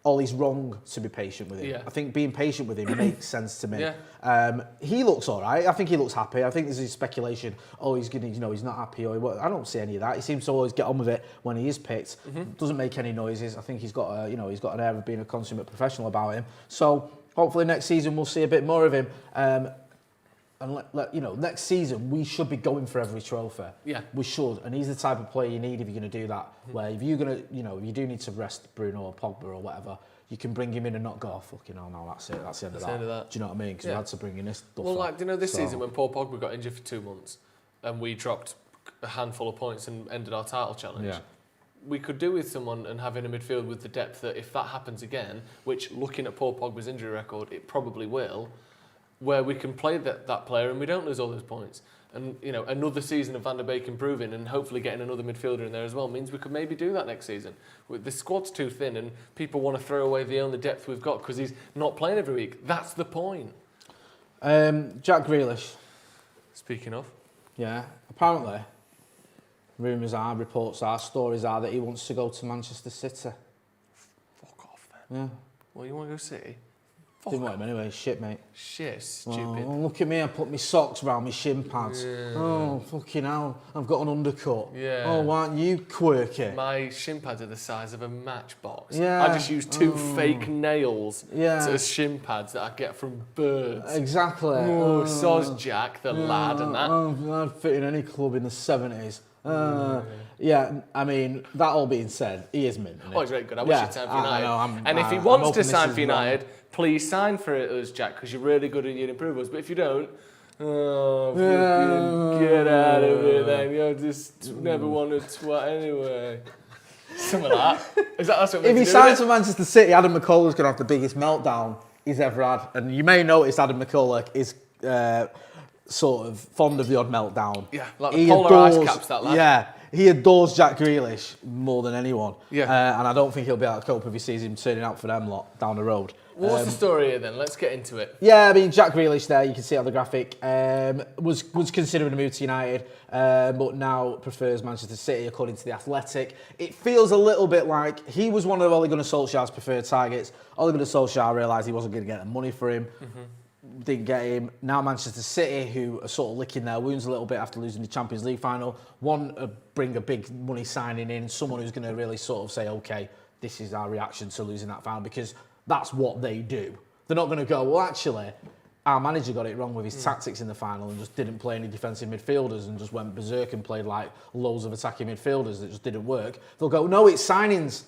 Ollie's wrong to be patient with him. Yeah. I think being patient with him makes sense to me. Yeah. He looks all right. I think he looks happy. I think there's this speculation, he's gonna, you know, he's not happy. I don't see any of that. He seems to always get on with it when he is picked. Doesn't make any noises. I think he's got an air of being a consummate professional about him. So hopefully next season we'll see a bit more of him. And next season we should be going for every trophy. Yeah, we should. And he's the type of player you need if you're going to do that. Where if you're going to, if you do need to rest Bruno or Pogba or whatever, you can bring him in and not go, fucking hell, no, that's it. That's the end of that. Do you know what I mean? Because we had to bring in this stuff. Well, like, do you know this season when Paul Pogba got injured for 2 months and we dropped a handful of points and ended our title challenge? Yeah. We could do with someone and having a midfield with the depth that if that happens again, which looking at Paul Pogba's injury record, it probably will, where we can play that player and we don't lose all those points. And, another season of Van der Beek improving and hopefully getting another midfielder in there as well means we could maybe do that next season. The squad's too thin and people want to throw away the only depth we've got because he's not playing every week. That's the point. Jack Grealish. Speaking of. Yeah, apparently, rumours are, reports are, stories are that he wants to go to Manchester City. Fuck off then. Yeah. Well, you want to go City? Didn't want him anyway, shit, mate. Shit, stupid. Oh, look at me, I put my socks round my shin pads. Yeah. Oh, fucking hell, I've got an undercut. Yeah. Oh, why aren't you quirky? My shin pads are the size of a matchbox. Yeah. I just use 2 fake nails as shin pads that I get from birds. Exactly. Oh, so's Jack, the lad and that. I'd fit in any club in the 70s. Yeah, I mean, that all being said, he is mint. Oh, he's very good. I wish he'd sign for United. And if he wants to sign for United, please sign for us, Jack, because you're really good and you'd improve us. But if you don't, get out of it then. You just never want to twat anyway. Something like that. That's what if he signs for Manchester City, Adam McCulloch's going to have the biggest meltdown he's ever had. And you may notice Adam McCulloch is sort of fond of the odd meltdown. Yeah, like the polar ice caps, that lad. Yeah, he adores Jack Grealish more than anyone. Yeah. And I don't think he'll be able to cope if he sees him turning out for them lot down the road. What's the story here then? Let's get into it. Yeah, I mean, Jack Grealish there, you can see on the graphic, was considering a move to United, but now prefers Manchester City, according to The Athletic. It feels a little bit like he was one of Ole Gunnar Solskjaer's preferred targets. Ole Gunnar Solskjaer realised he wasn't going to get the money for him. Didn't get him. Now Manchester City, who are sort of licking their wounds a little bit after losing the Champions League final, want to bring a big money signing in, someone who's going to really sort of say, okay, this is our reaction to losing that final, because that's what they do. They're not going to go, well, actually, our manager got it wrong with his tactics in the final and just didn't play any defensive midfielders and just went berserk and played like loads of attacking midfielders that just didn't work. They'll go, no, it's signings.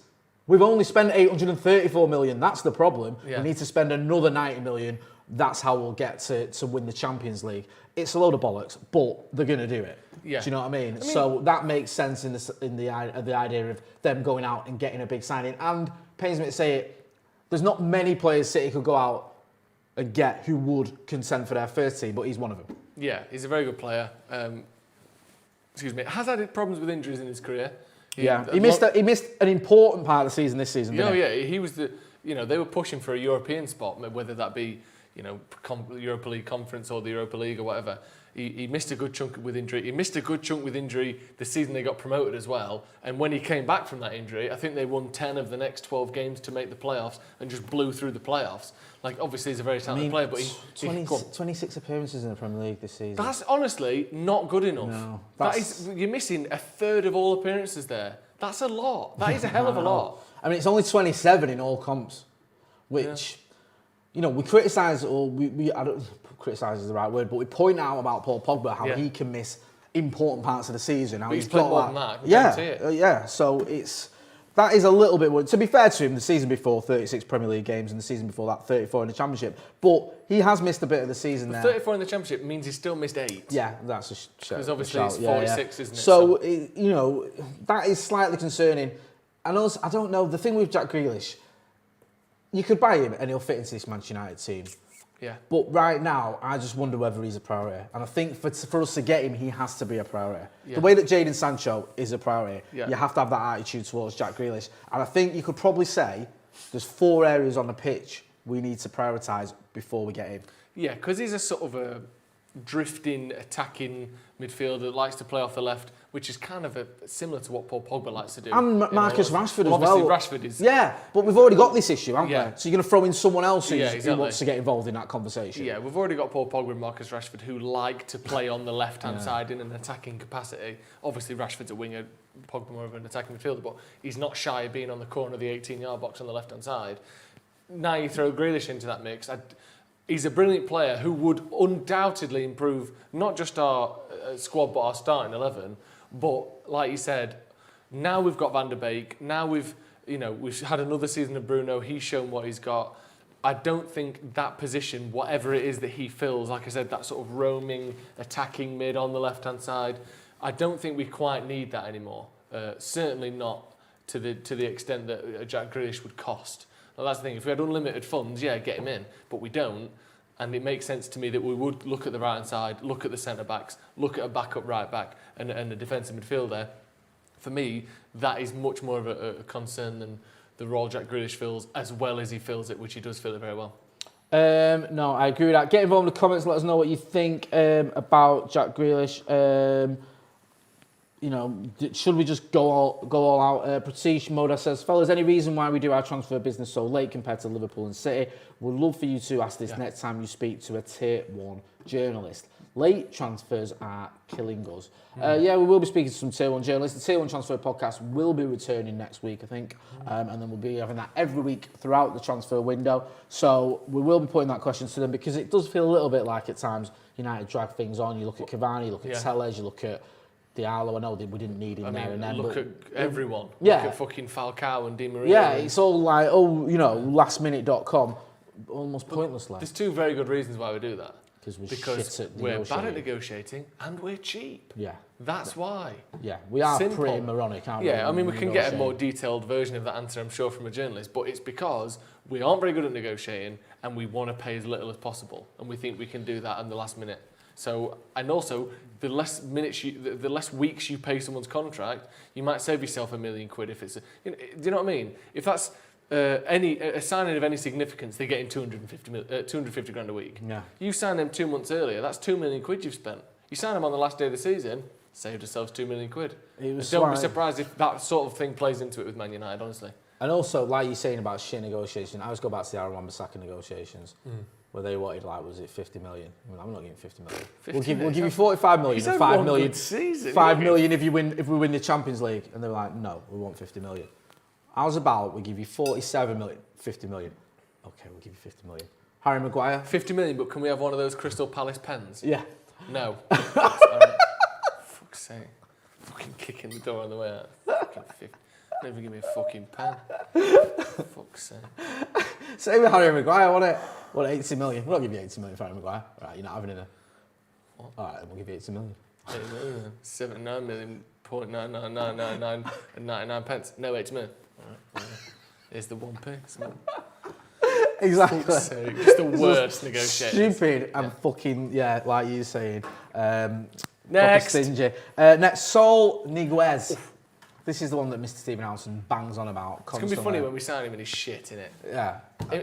We've only spent 834 million. That's the problem. Yeah. We need to spend another 90 million. That's how we'll get to win the Champions League. It's a load of bollocks, but they're going to do it. Yeah. Do you know what I mean? So that makes sense in the idea of them going out and getting a big signing. And pains me to say it, there's not many players City could go out and get who would consent for their first team, but he's one of them. Yeah, he's a very good player. Has had problems with injuries in his career. He missed an important part of the season this season. He was they were pushing for a European spot, whether that be Europa League Conference or the Europa League or whatever. He missed a good chunk with injury. He missed a good chunk with injury the season they got promoted as well. And when he came back from that injury, I think they won 10 of the next 12 games to make the playoffs and just blew through the playoffs. Like, obviously, he's a very talented player, but 26 appearances in the Premier League this season. That's honestly not good enough. No, you're missing a third of all appearances there. That's a lot. That is a hell of a lot. I mean, it's only 27 in all comps, which, you know, we criticise, or I don't criticise is the right word, but we point out about Paul Pogba, how he can miss important parts of the season. How he's played more than that. Yeah. So that is a little bit. To be fair to him, the season before 36 Premier League games, and the season before that 34 in the Championship. But he has missed a bit of the season there. 34 in the Championship means he's still missed 8. Yeah, that's a because obviously it's 46, isn't it? So you know, that is slightly concerning. And also, I don't know, the thing with Jack Grealish, you could buy him and he'll fit into this Manchester United team. Yeah. But right now, I just wonder whether he's a priority. And I think for us to get him, he has to be a priority. Yeah. The way that Jadon Sancho is a priority, you have to have that attitude towards Jack Grealish. And I think you could probably say there's 4 areas on the pitch we need to prioritise before we get him. Yeah, because he's a sort of a drifting, attacking midfielder that likes to play off the left, which is kind of similar to what Paul Pogba likes to do. And Marcus Rashford as well. Obviously, Rashford is... Yeah, but we've already got this issue, haven't we? So you're going to throw in someone else who wants to get involved in that conversation. Yeah, we've already got Paul Pogba and Marcus Rashford who like to play on the left-hand side in an attacking capacity. Obviously, Rashford's a winger, Pogba more of an attacking midfielder, but he's not shy of being on the corner of the 18-yard box on the left-hand side. Now you throw Grealish into that mix. He's a brilliant player who would undoubtedly improve not just our squad but our starting 11. But like you said, now we've got Van der Beek. Now we've had another season of Bruno. He's shown what he's got. I don't think that position, whatever it is that he fills, like I said, that sort of roaming, attacking mid on the left-hand side, I don't think we quite need that anymore. Certainly not to the extent that Jack Grealish would cost. Well, that's the thing. If we had unlimited funds, get him in. But we don't. And it makes sense to me that we would look at the right-hand side, look at the centre-backs, look at a backup right-back and a defensive midfielder. For me, that is much more of a concern than the role Jack Grealish fills, as well as he fills it, which he does fill it very well. No, I agree with that. Get involved in the comments. Let us know what you think about Jack Grealish. You know, should we just go all out? Pratish Moda says, fellas, any reason why we do our transfer business so late compared to Liverpool and City? We'd love for you to ask this next time you speak to a Tier 1 journalist. Late transfers are killing us. We will be speaking to some Tier 1 journalists. The Tier 1 Transfer Podcast will be returning next week, I think. And then we'll be having that every week throughout the transfer window. So we will be putting that question to them because it does feel a little bit like at times United drag things on. You look at Cavani, you look at Telles, you look at Diallo. I know that we didn't need him there and then. Look at everyone. Yeah. Look at fucking Falcao and Di Maria. Yeah, it's all like, lastminute.com. Almost pointlessly. There's 2 very good reasons why we do that. Because we're bad at negotiating and we're cheap. Yeah. That's why. Yeah, we are pretty moronic, aren't we? Yeah, I mean, we can get a more detailed version of that answer, I'm sure, from a journalist, but it's because we aren't very good at negotiating and we want to pay as little as possible. And we think we can do that in the last minute. So, and also, the less weeks you pay someone's contract, you might save yourself £1 million if it's. Do you know what I mean? If that's a signing of any significance, they're getting 250 grand a week. Yeah. You sign them 2 months earlier, that's £2 million you've spent. You sign them on the last day of the season, saved yourselves £2 million. Don't be surprised if that sort of thing plays into it with Man United, honestly. And also, like you're saying about shit negotiation, I always go back to the Aaron Wan-Bissaka negotiations. Where they wanted, was it 50 million? I mean, I'm not getting 50 million. We'll give you 45 million and 5 million. Season, 5 million if we win the Champions League. And they were like, no, we want 50 million. I was about, we give you 47 million, 50 million. Okay, we'll give you 50 million. Harry Maguire. 50 million, but can we have one of those Crystal Palace pens? Yeah. No. Fuck's sake. Fucking kicking the door on the way out. Fucking 50. Don't even give me a fucking pen. Fuck's sake. Same with Harry Maguire, what 80 million? We'll not give you 80 million for Harry Maguire. Right, you're not having it. What? All right, then we'll give you 80 million. 80 million. 79 million. 0.99999 and 99 pence. No 80 million. All right. Here's the 1p. Exactly. Just the worst negotiation. Stupid and fucking, like you're saying. Next. Stingy. Next, Saul Niguez. This is the one that Mr. Stephen Alson bangs on about constantly. It's going to be funny when we sign him and he's shit in it. Yeah. Do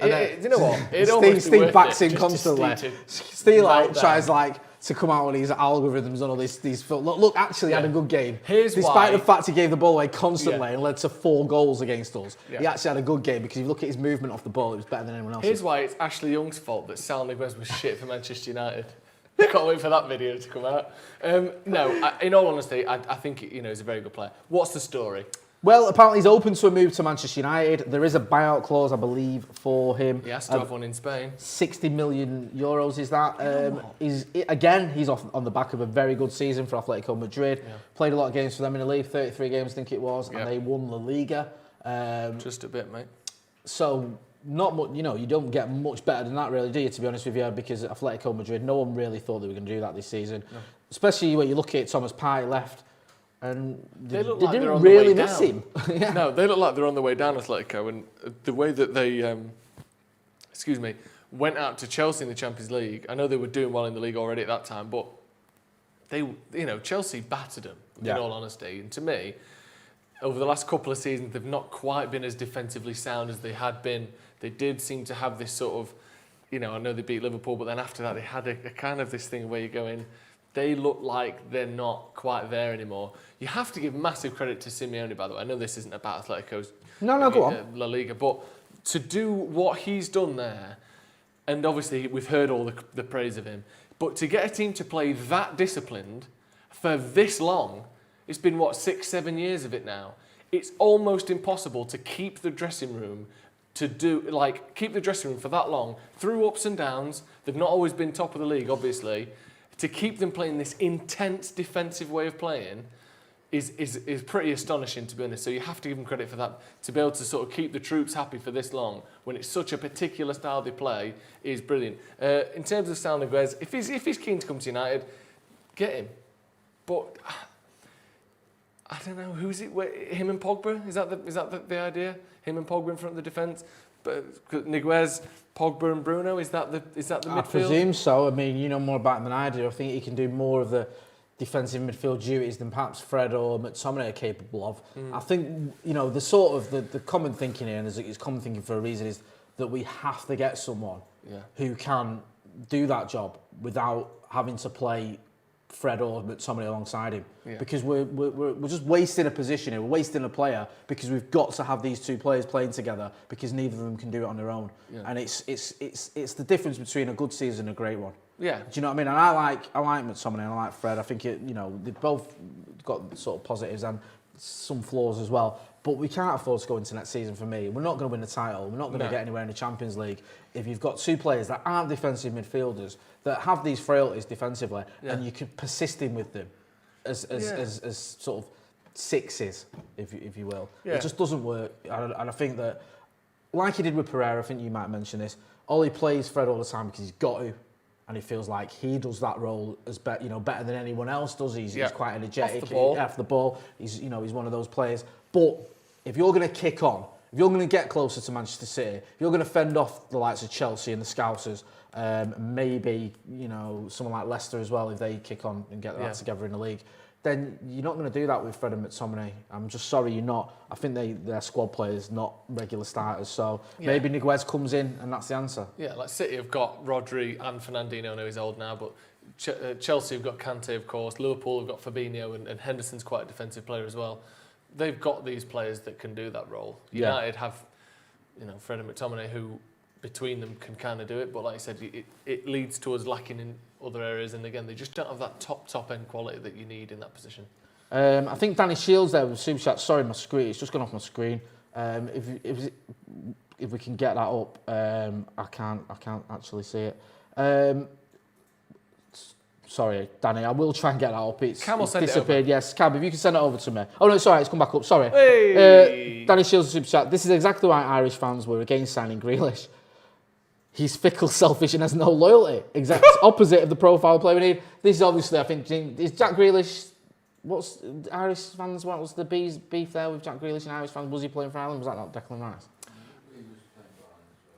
you know what? Steve backs him constantly. Steve tries to come out with these algorithms and all these look, actually had a good game. Despite the fact he gave the ball away constantly and led to 4 goals against us. Yeah. He actually had a good game because if you look at his movement off the ball, it was better than anyone else. Here's why it's Ashley Young's fault that Sal Niguez was shit for Manchester United. I can't wait for that video to come out. In all honesty, I think he's a very good player. What's the story? Well, apparently he's open to a move to Manchester United. There is a buyout clause, I believe, for him. He has to have one in Spain. 60 million euros is that. He's off on the back of a very good season for Atletico Madrid. Yeah. Played a lot of games for them in the league, 33 games I think it was, and they won La Liga. Just a bit, mate. So not much, you don't get much better than that, really, do you? To be honest with you, because Atletico Madrid, no one really thought they were going to do that this season. No. Especially when you look at Thomas Partey left. And they didn't really miss him. Yeah. No, they look like they're on the way down, Atletico, and the way that they, went out to Chelsea in the Champions League. I know they were doing well in the league already at that time, but Chelsea battered them, in all honesty. And to me, over the last couple of seasons, they've not quite been as defensively sound as they had been. They did seem to have this sort of, I know they beat Liverpool, but then after that they had a kind of this thing where you go in. They look like they're not quite there anymore. You have to give massive credit to Simeone, by the way. I know this isn't about Atletico's go on. La Liga, but to do what he's done there, and obviously we've heard all the praise of him, but to get a team to play that disciplined for this long, it's been, 6-7 years of it now. It's almost impossible to keep the dressing room for that long, through ups and downs. They've not always been top of the league, obviously. To keep them playing this intense defensive way of playing is pretty astonishing, to be honest. So you have to give them credit for that. To be able to sort of keep the troops happy for this long, when it's such a particular style they play, is brilliant. In terms of Sal Niguez, if he's keen to come to United, get him. But I don't know, who's it? Him and Pogba? Is that the idea? Him and Pogba in front of the defence? But Niguez, Pogba and Bruno, is that the midfield? I presume so. I mean, you know more about him than I do. I think he can do more of the defensive midfield duties than perhaps Fred or McTominay are capable of. I think, the sort of the common thinking here, and it's common thinking for a reason, is that we have to get someone who can do that job without having to play Fred or McTominay alongside him, because we're just wasting a position here. We're wasting a player because we've got to have these two players playing together, because neither of them can do it on their own. And it's the difference between a good season and a great one. Yeah. Do you know what I mean? And I like McTominay and I like Fred. I think they've both got sort of positives and some flaws as well. But we can't afford to go into next season, for me. We're not going to win the title. We're not going to get anywhere in the Champions League if you've got two players that aren't defensive midfielders, that have these frailties defensively, and you can persist in with them as sort of sixes, if you will. Yeah. It just doesn't work. And I think that, like he did with Pereira, I think you might mention this, Ollie plays Fred all the time because he's got to. And he feels like he does that role as better than anyone else does. He's quite energetic off the ball. He's one of those players. But if you're going to kick on, if you're going to get closer to Manchester City, if you're going to fend off the likes of Chelsea and the Scousers, maybe someone like Leicester as well, if they kick on and get that together in the league, then you're not going to do that with Fred and McTominay. I'm just sorry you're not. I think they're squad players, not regular starters. So maybe Niguez comes in and that's the answer. Yeah, like City have got Rodri and Fernandinho. I know he's old now, but Chelsea have got Kante, of course. Liverpool have got Fabinho, and Henderson's quite a defensive player as well. They've got these players that can do that role. United have, Fred and McTominay, who between them can kind of do it, but like I said, it leads to us lacking in other areas, and again, they just don't have that top end quality that you need in that position. I think Danny Shields there with Super Chat. Sorry, my screen, it's just gone off my screen. If we can get that up, I can't actually see it. Sorry, Danny, I will try and get that up. It's disappeared. Yes, Cam, if you can send it over to me. Oh no, sorry, it's come back up. Sorry. Hey! Danny Shields Super Chat. This is exactly why Irish fans were against signing Grealish. He's fickle, selfish, and has no loyalty. Exact opposite of the profile player we need. This is obviously, I think, is Jack Grealish. What's Irish fans? What was the beef there with Jack Grealish and Irish fans? Was he playing for Ireland? Was that not Declan Rice?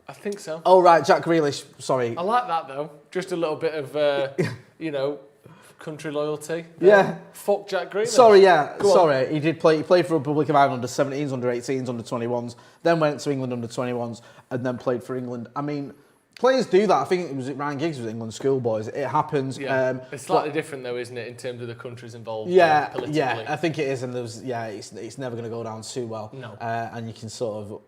I think so. Oh right, Jack Grealish. Sorry. I like that though. Just a little bit of, country loyalty. Yeah. Fuck Jack Grealish. Sorry, yeah. Sorry, he did play. He played for Republic of Ireland under 17s, under 18s, under 21s. Then went to England under 21s, and then played for England. I mean, players do that. I think it was Ryan Giggs was England schoolboys. It happens. Yeah. It's slightly different though, isn't it, in terms of the countries involved? Politically. Yeah. I think it is, and it's never going to go down too well. No. And you can sort of,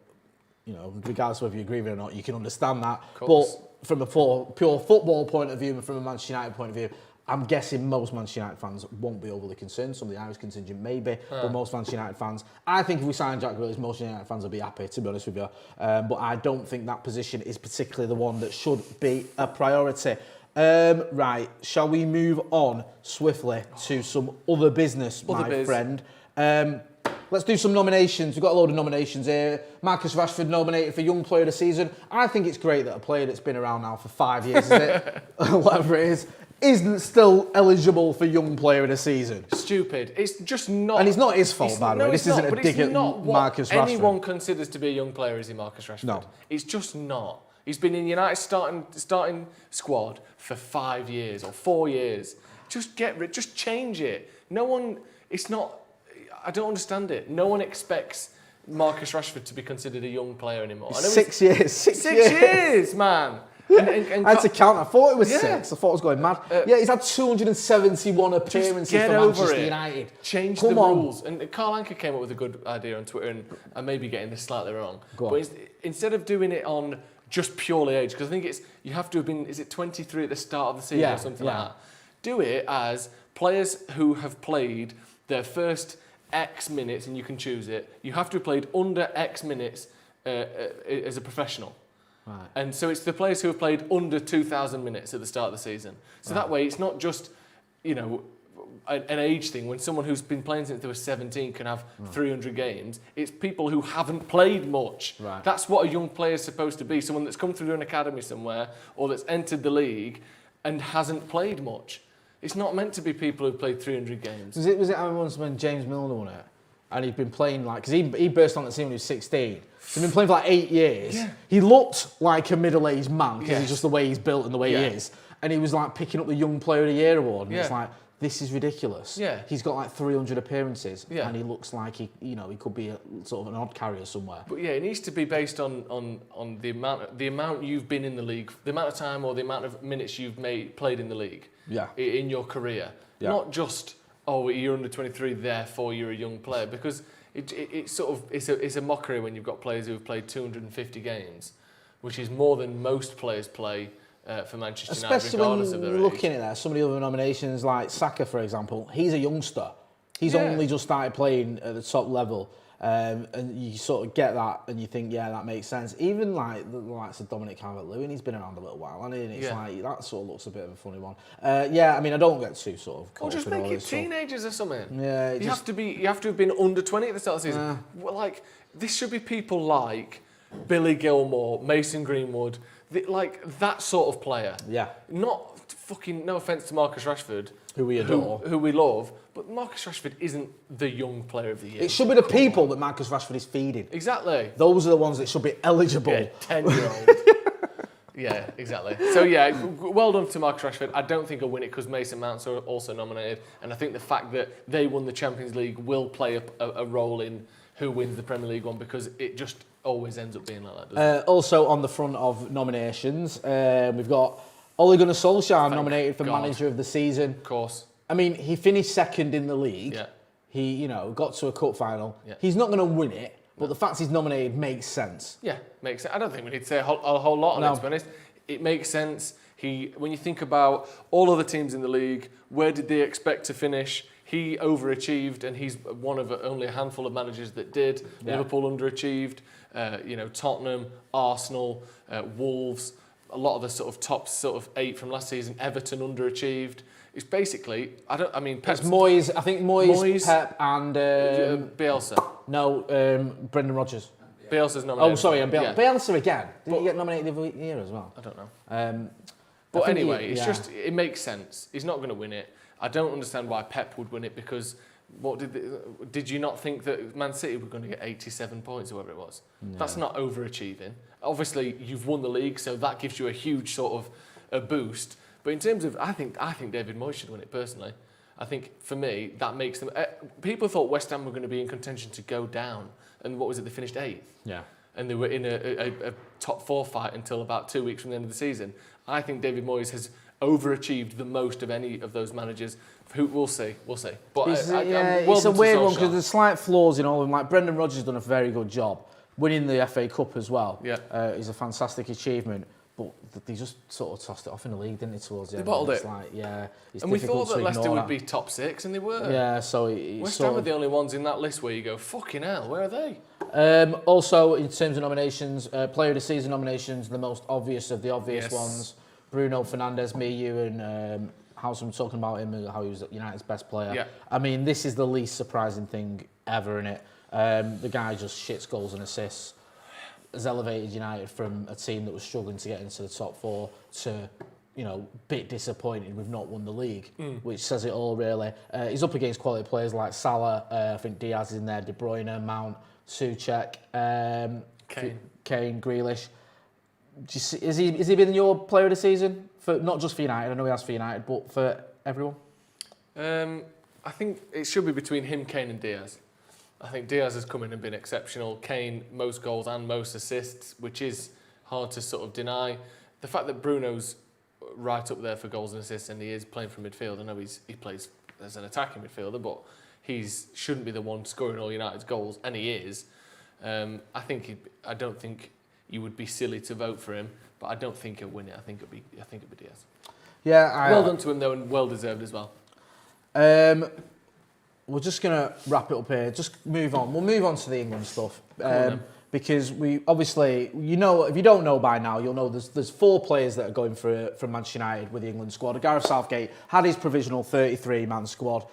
regardless of whether you agree with it or not, you can understand that. But from a pure football point of view and from a Manchester United point of view, I'm guessing most Manchester United fans won't be overly concerned. Some of the Irish contingent maybe, but most Manchester United fans, I think if we sign Jack Grealish, most United fans will be happy, to be honest with you. But I don't think that position is particularly the one that should be a priority. Right, shall we move on swiftly to some other business, friend? Let's do some nominations. We've got a load of nominations here. Marcus Rashford nominated for Young Player of the Season. I think it's great that a player that's been around now for 5 years, is it? Whatever it is, isn't still eligible for Young Player of the Season. Stupid. It's just not. And it's not his fault, by the way. This isn't a dig at Marcus Rashford. Anyone considers to be a young player, is he, Marcus Rashford? No. It's just not. He's been in United's starting squad for 5 years or 4 years. Just change it. No one. It's not. I don't understand it. No one expects Marcus Rashford to be considered a young player anymore. 6 years. 6 years, man. And I had to count. I thought it was 6. I thought I was going mad. He's had 271 appearances for Manchester United. Change the rules. And Carl Anker came up with a good idea on Twitter, and I may be getting this slightly wrong. But instead of doing it on just purely age, because I think you have to have been, is it 23 at the start of the season or something like that? Do it as players who have played their first X minutes, and you can choose it. You have to have played under X minutes as a professional. Right. And so it's the players who have played under 2,000 minutes at the start of the season. So that way it's not just, an age thing. When someone who's been playing since they were 17 can have 300 games, it's people who haven't played much. Right. That's what a young player is supposed to be. Someone that's come through an academy somewhere or that's entered the league and hasn't played much. It's not meant to be people who've played 300 games. Was it once when James Milner won it? And he'd been playing because he burst on the scene when he was 16. So he'd been playing for 8 years. Yeah. He looked like a middle-aged man because he's just the way he's built and the way he is. And he was picking up the Young Player of the Year award. And it's this is ridiculous. Yeah. He's got 300 appearances and he looks like he could be a sort of an odd carrier somewhere. But it needs to be based on the amount you've been in the league, the amount of time or the amount of minutes you've played in the league. Yeah. In your career. Yeah. Not just you're under 23, therefore you're a young player, because it's a mockery when you've got players who have played 250 games, which is more than most players play for Manchester United, regardless of their age. Especially when looking at that, some of the other nominations, like Saka, for example, he's a youngster. He's only just started playing at the top level. And you sort of get that and you think, that makes sense. Even the likes of Dominic Calvert-Lewin, he's been around a little while, hasn't he? And it's that sort of looks a bit of a funny one. I don't get too sort of caught or just up in make all it this teenagers stuff. or something. Yeah, you have to have been under 20 at the start of the season. This should be people like Billy Gilmore, Mason Greenwood, that sort of player. Yeah. Not fucking, no offence to Marcus Rashford, who we adore, who we love, but Marcus Rashford isn't the Young Player of the Year. It should be the people that Marcus Rashford is feeding. Exactly. Those are the ones that should be eligible. 10-year-old. Yeah, exactly. So well done to Marcus Rashford. I don't think he'll win it because Mason Mount's are also nominated, and I think the fact that they won the Champions League will play a role in who wins the Premier League one, because it just always ends up being like that, doesn't it? Also on the front of nominations, we've got Ole Gunnar Solskjaer nominated for Manager of the Season. Of course. I mean, he finished second in the league. Yeah. He, got to a cup final. Yeah. He's not going to win it, but the fact he's nominated makes sense. Yeah, makes sense. I don't think we need to say a whole lot on it, to be honest. It makes sense. When you think about all other teams in the league, where did they expect to finish? He overachieved, and he's one of only a handful of managers that did. Yeah. Liverpool underachieved. Tottenham, Arsenal, Wolves. A lot of the sort of top 8 from last season. Everton underachieved. It's basically, Pep's... It's Moyes, I think Moyes, Pep and... Bielsa. No, Brendan Rodgers. Bielsa's nominated. Oh, sorry, Bielsa again. Did he get nominated the other year as well? I don't know. But anyway, it makes sense. He's not going to win it. I don't understand why Pep would win it, because did you not think that Man City were going to get 87 points or whatever it was? No. That's not overachieving. Obviously, you've won the league, so that gives you a huge sort of a boost. But in terms of, I think David Moyes should win it personally. I think for me that makes them. People thought West Ham were going to be in contention to go down, and what was it? They finished 8th. Yeah. And they were in a top 4 fight until about 2 weeks from the end of the season. I think David Moyes has overachieved the most of any of those managers. Who we'll see. But it's a weird one because there's slight flaws in all of them. Like Brendan Rodgers done a very good job winning the FA Cup as well. Yeah, is a fantastic achievement. But they just sort of tossed it off in the league, didn't they, towards the end? They bottled It's it. like, yeah, it's and we difficult thought that to Leicester ignore would that. be top 6, and they were. Yeah, so it's West sort Ham are of... the only ones in that list where you go, fucking hell, where are they? Also, in terms of nominations, Player of the Season nominations, the most obvious of the obvious ones. Bruno Fernandes, me, you, and Howsam talking about him and how he was United's best player. Yeah. I mean, this is the least surprising thing ever, innit? The guy just shits goals and assists. Has elevated United from a team that was struggling to get into the top 4 to, bit disappointed we've not won the league, which says it all, really. He's up against quality players like Salah, I think Diaz is in there, De Bruyne, Mount, Souček, Kane, Grealish. Is he been your player of the season? For not just for United, I know he has for United, but for everyone? I think it should be between him, Kane and Diaz. I think Diaz has come in and been exceptional. Kane, most goals and most assists, which is hard to sort of deny. The fact that Bruno's right up there for goals and assists, and he is playing from midfield. I know he plays as an attacking midfielder, but he shouldn't be the one scoring all United's goals, and he is. I don't think you would be silly to vote for him, but I don't think he'll win it. I think it'll be Diaz. Yeah, well done to him though, and well deserved as well. We're just going to wrap it up here. Just move on. We'll move on to the England stuff. Because we obviously, if you don't know by now, you'll know there's 4 players that are going from Manchester United with the England squad. Gareth Southgate had his provisional 33-man squad.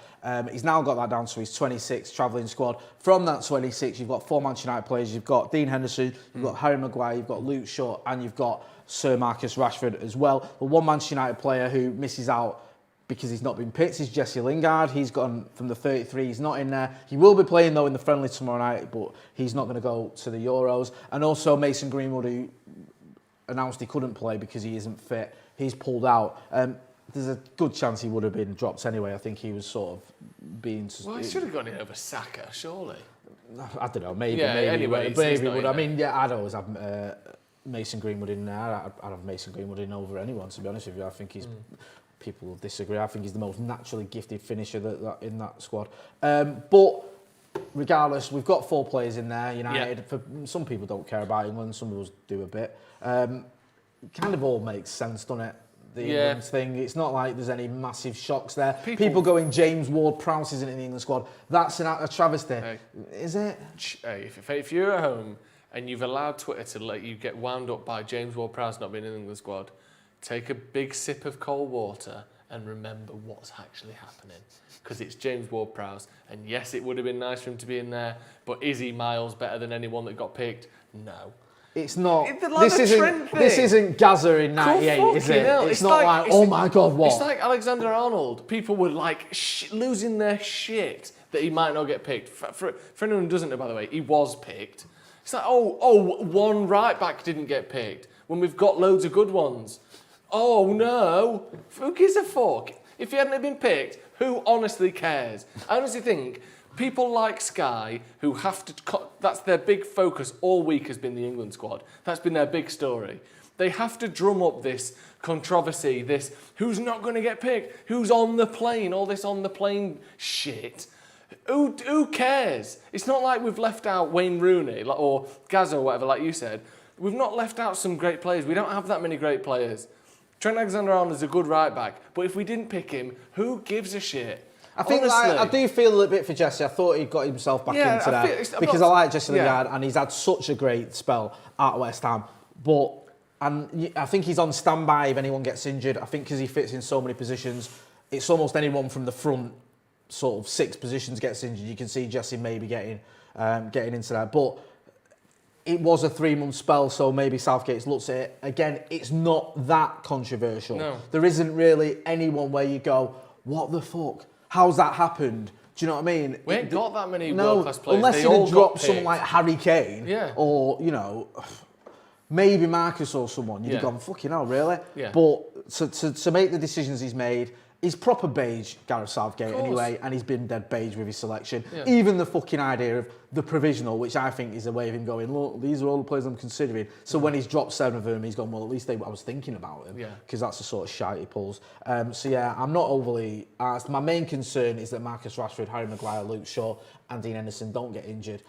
He's now got that down to his 26 travelling squad. From that 26, you've got 4 Manchester United players. You've got Dean Henderson, you've got Harry Maguire, you've got Luke Shaw, and you've got Sir Marcus Rashford as well. But one Manchester United player who misses out because he's not been picked is Jesse Lingard. He's gone from the 33. He's not in there. He will be playing, though, in the friendly tomorrow night, but he's not going to go to the Euros. And also Mason Greenwood, who announced he couldn't play because he isn't fit. He's pulled out. There's a good chance he would have been dropped anyway. I think he was sort of being... Well, he should have gone in over Saka, surely. I don't know. Maybe. Anyway, maybe would. I mean, yeah, I'd always have Mason Greenwood in there. I'd have Mason Greenwood in over anyone, to be honest with you. I think he's... People will disagree. I think he's the most naturally gifted finisher in that squad. But regardless, we've got 4 players in there. United. For some people don't care about England. Some of us do a bit. Kind of all makes sense, doesn't it? The England thing. It's not like there's any massive shocks there. People going, James Ward-Prowse isn't in the England squad. That's a travesty. Is it? If you're at home and you've allowed Twitter to let you get wound up by James Ward-Prowse not being in the England squad, take a big sip of cold water and remember what's actually happening. Because it's James Ward-Prowse, and yes, it would have been nice for him to be in there, but is he miles better than anyone that got picked? No. It's not. This isn't Gaza in '98, is it? It's not like oh my God, what? It's like Alexander-Arnold. People were like losing their shit that he might not get picked. For anyone who doesn't know, by the way, he was picked. It's like, one right back didn't get picked when we've got loads of good ones. Oh no, who gives a fuck? If he hadn't been picked, who honestly cares? I honestly think people like Sky, who have to, that's their big focus all week has been the England squad. That's been their big story. They have to drum up this controversy, this who's not going to get picked, who's on the plane, all this on the plane shit. Who cares? It's not like we've left out Wayne Rooney or Gaza or whatever, like you said. We've not left out some great players. We don't have that many great players. Trent Alexander-Arnold is a good right back, but if we didn't pick him, who gives a shit? I think I do feel a little bit for Jesse. I thought he got himself back into that because I like Jesse Lingard and he's had such a great spell at West Ham. And I think he's on standby if anyone gets injured. I think because he fits in so many positions, it's almost anyone from the front sort of 6 positions gets injured. You can see Jesse maybe getting into that, but. It was a 3-month spell, so maybe Southgate's looked at it. Again, it's not that controversial. No. There isn't really anyone where you go, what the fuck? How's that happened? Do you know what I mean? We ain't got that many world-class players. Unless they he'd all have dropped got someone like Harry Kane, or, maybe Marcus or someone, you'd have gone, fucking hell, really? Yeah. But to make the decisions he's made, He's proper beige, Gareth Southgate, anyway, and he's been dead beige with his selection. Yeah. Even the fucking idea of the provisional, which I think is a way of him going, look, these are all the players I'm considering. So when he's dropped 7 of them, he's gone, well, at least I was thinking about him. Because that's the sort of shite he pulls. So yeah, I'm not overly asked. My main concern is that Marcus Rashford, Harry Maguire, Luke Shaw and Dean Henderson don't get injured.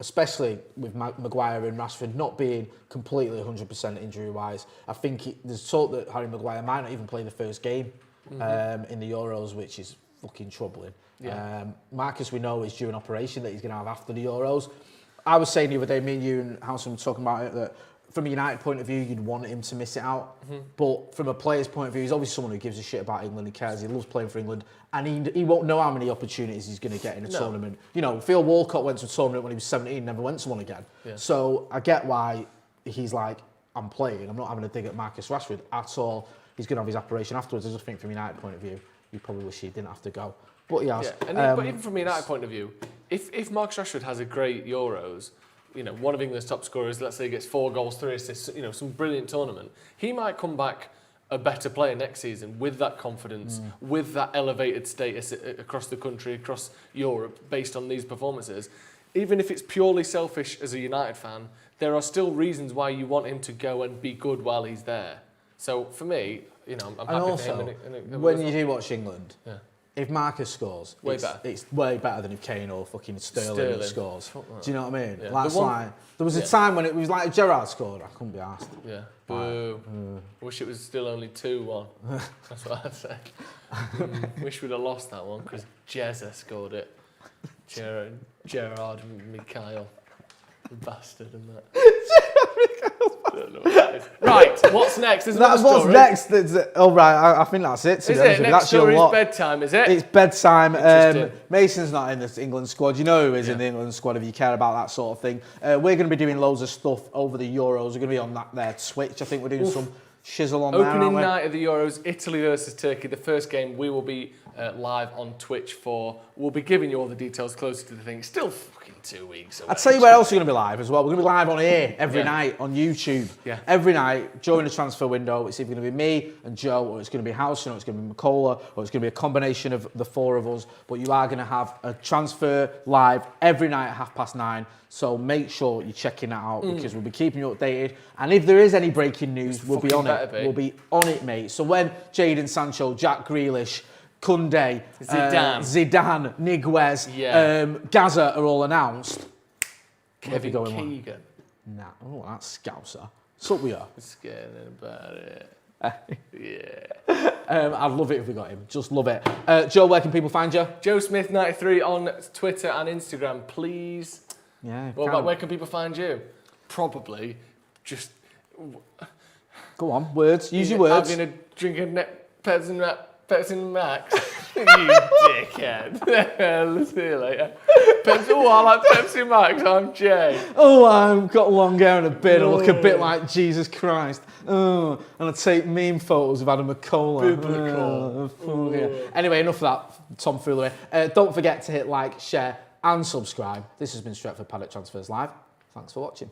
Especially with Maguire and Rashford not being completely 100% injury-wise. I think there's talk that Harry Maguire might not even play the first game. In the Euros, which is fucking troubling. Marcus, we know, is due an operation that he's going to have after the Euros. I was saying the other day, me and you and Housen were talking about it, that from a United point of view, you'd want him to miss it out. But from a player's point of view, he's obviously someone who gives a shit about England, he cares, he loves playing for England, and he won't know how many opportunities he's going to get in a tournament. You know, Phil Walcott went to a tournament when he was 17, never went to one again. So I get why he's like, I'm playing, I'm not having a dig at Marcus Rashford at all. He's going to have his operation afterwards. I just think from a United point of view, you probably wish he didn't have to go. But he has. Yeah. But even from a United point of view, if Marcus Rashford has a great Euros, you know, one of England's top scorers, let's say he gets 4 goals, 3 assists, you know, some brilliant tournament, he might come back a better player next season with that confidence, with that elevated status across the country, across Europe, based on these performances. Even if it's purely selfish as a United fan, there are still reasons why you want him to go and be good while he's there. So for me, you know, I'm happy also, for him. When you do watch England, if Marcus scores, it's way better than if Kane or fucking Sterling scores. Do you know what I mean? Yeah. There was a time when it was like Gerrard scored, I couldn't be arsed. Yeah. Boo. Wish it was still only 2-1. That's what I'd say. Wish we'd have lost that one because Jezza scored it. Gerrard and Mikhail. The bastard and that. Right, what's next? That's what's next. Oh, right, I think that's it. Is it? Next story is bedtime, is it? It's bedtime. Mason's not in the England squad. You know who is in the England squad if you care about that sort of thing. We're going to be doing loads of stuff over the Euros. We're going to be on their Twitch. I think we're doing some shizzle on there, Opening night of the Euros, Italy versus Turkey. The first game we will be live on Twitch for. We'll be giving you all the details closer to the thing. Still fucking 2 weeks away. I'll tell you where else we're going to be live as well. We're going to be live on here every night on YouTube. Yeah. Every night during the transfer window. It's either going to be me and Joe, or it's going to be Housen, or it's going to be McCullough, or it's going to be a combination of the 4 of us. But you are going to have a transfer live every night at 9:30. So make sure you're checking that out because we'll be keeping you updated. And if there is any breaking news, we'll be on it. We'll be on it, mate. So when Jadon Sancho, Jack Grealish, Kounde, Zidane, Niguez, Gaza are all announced, Kevin Keegan. Nah, oh, that's Scouser. What's up with you? Scared about it. I'd love it if we got him. Just love it. Joe, where can people find you? Joe Smith 93 on Twitter and Instagram, please. Yeah. Well, where can people find you? Probably just. Go on, words. Use your words. Having a drink of Pepsi Max. You dickhead. See you later. I like Pepsi Max. I'm Jay. Oh, I've got long hair and a beard. I look a bit like Jesus Christ. Oh, and I take meme photos of Adam McCullough. Anyway, enough of that tomfoolery. Don't forget to hit like, share, and subscribe. This has been Stretford Paddock Transfers Live. Thanks for watching.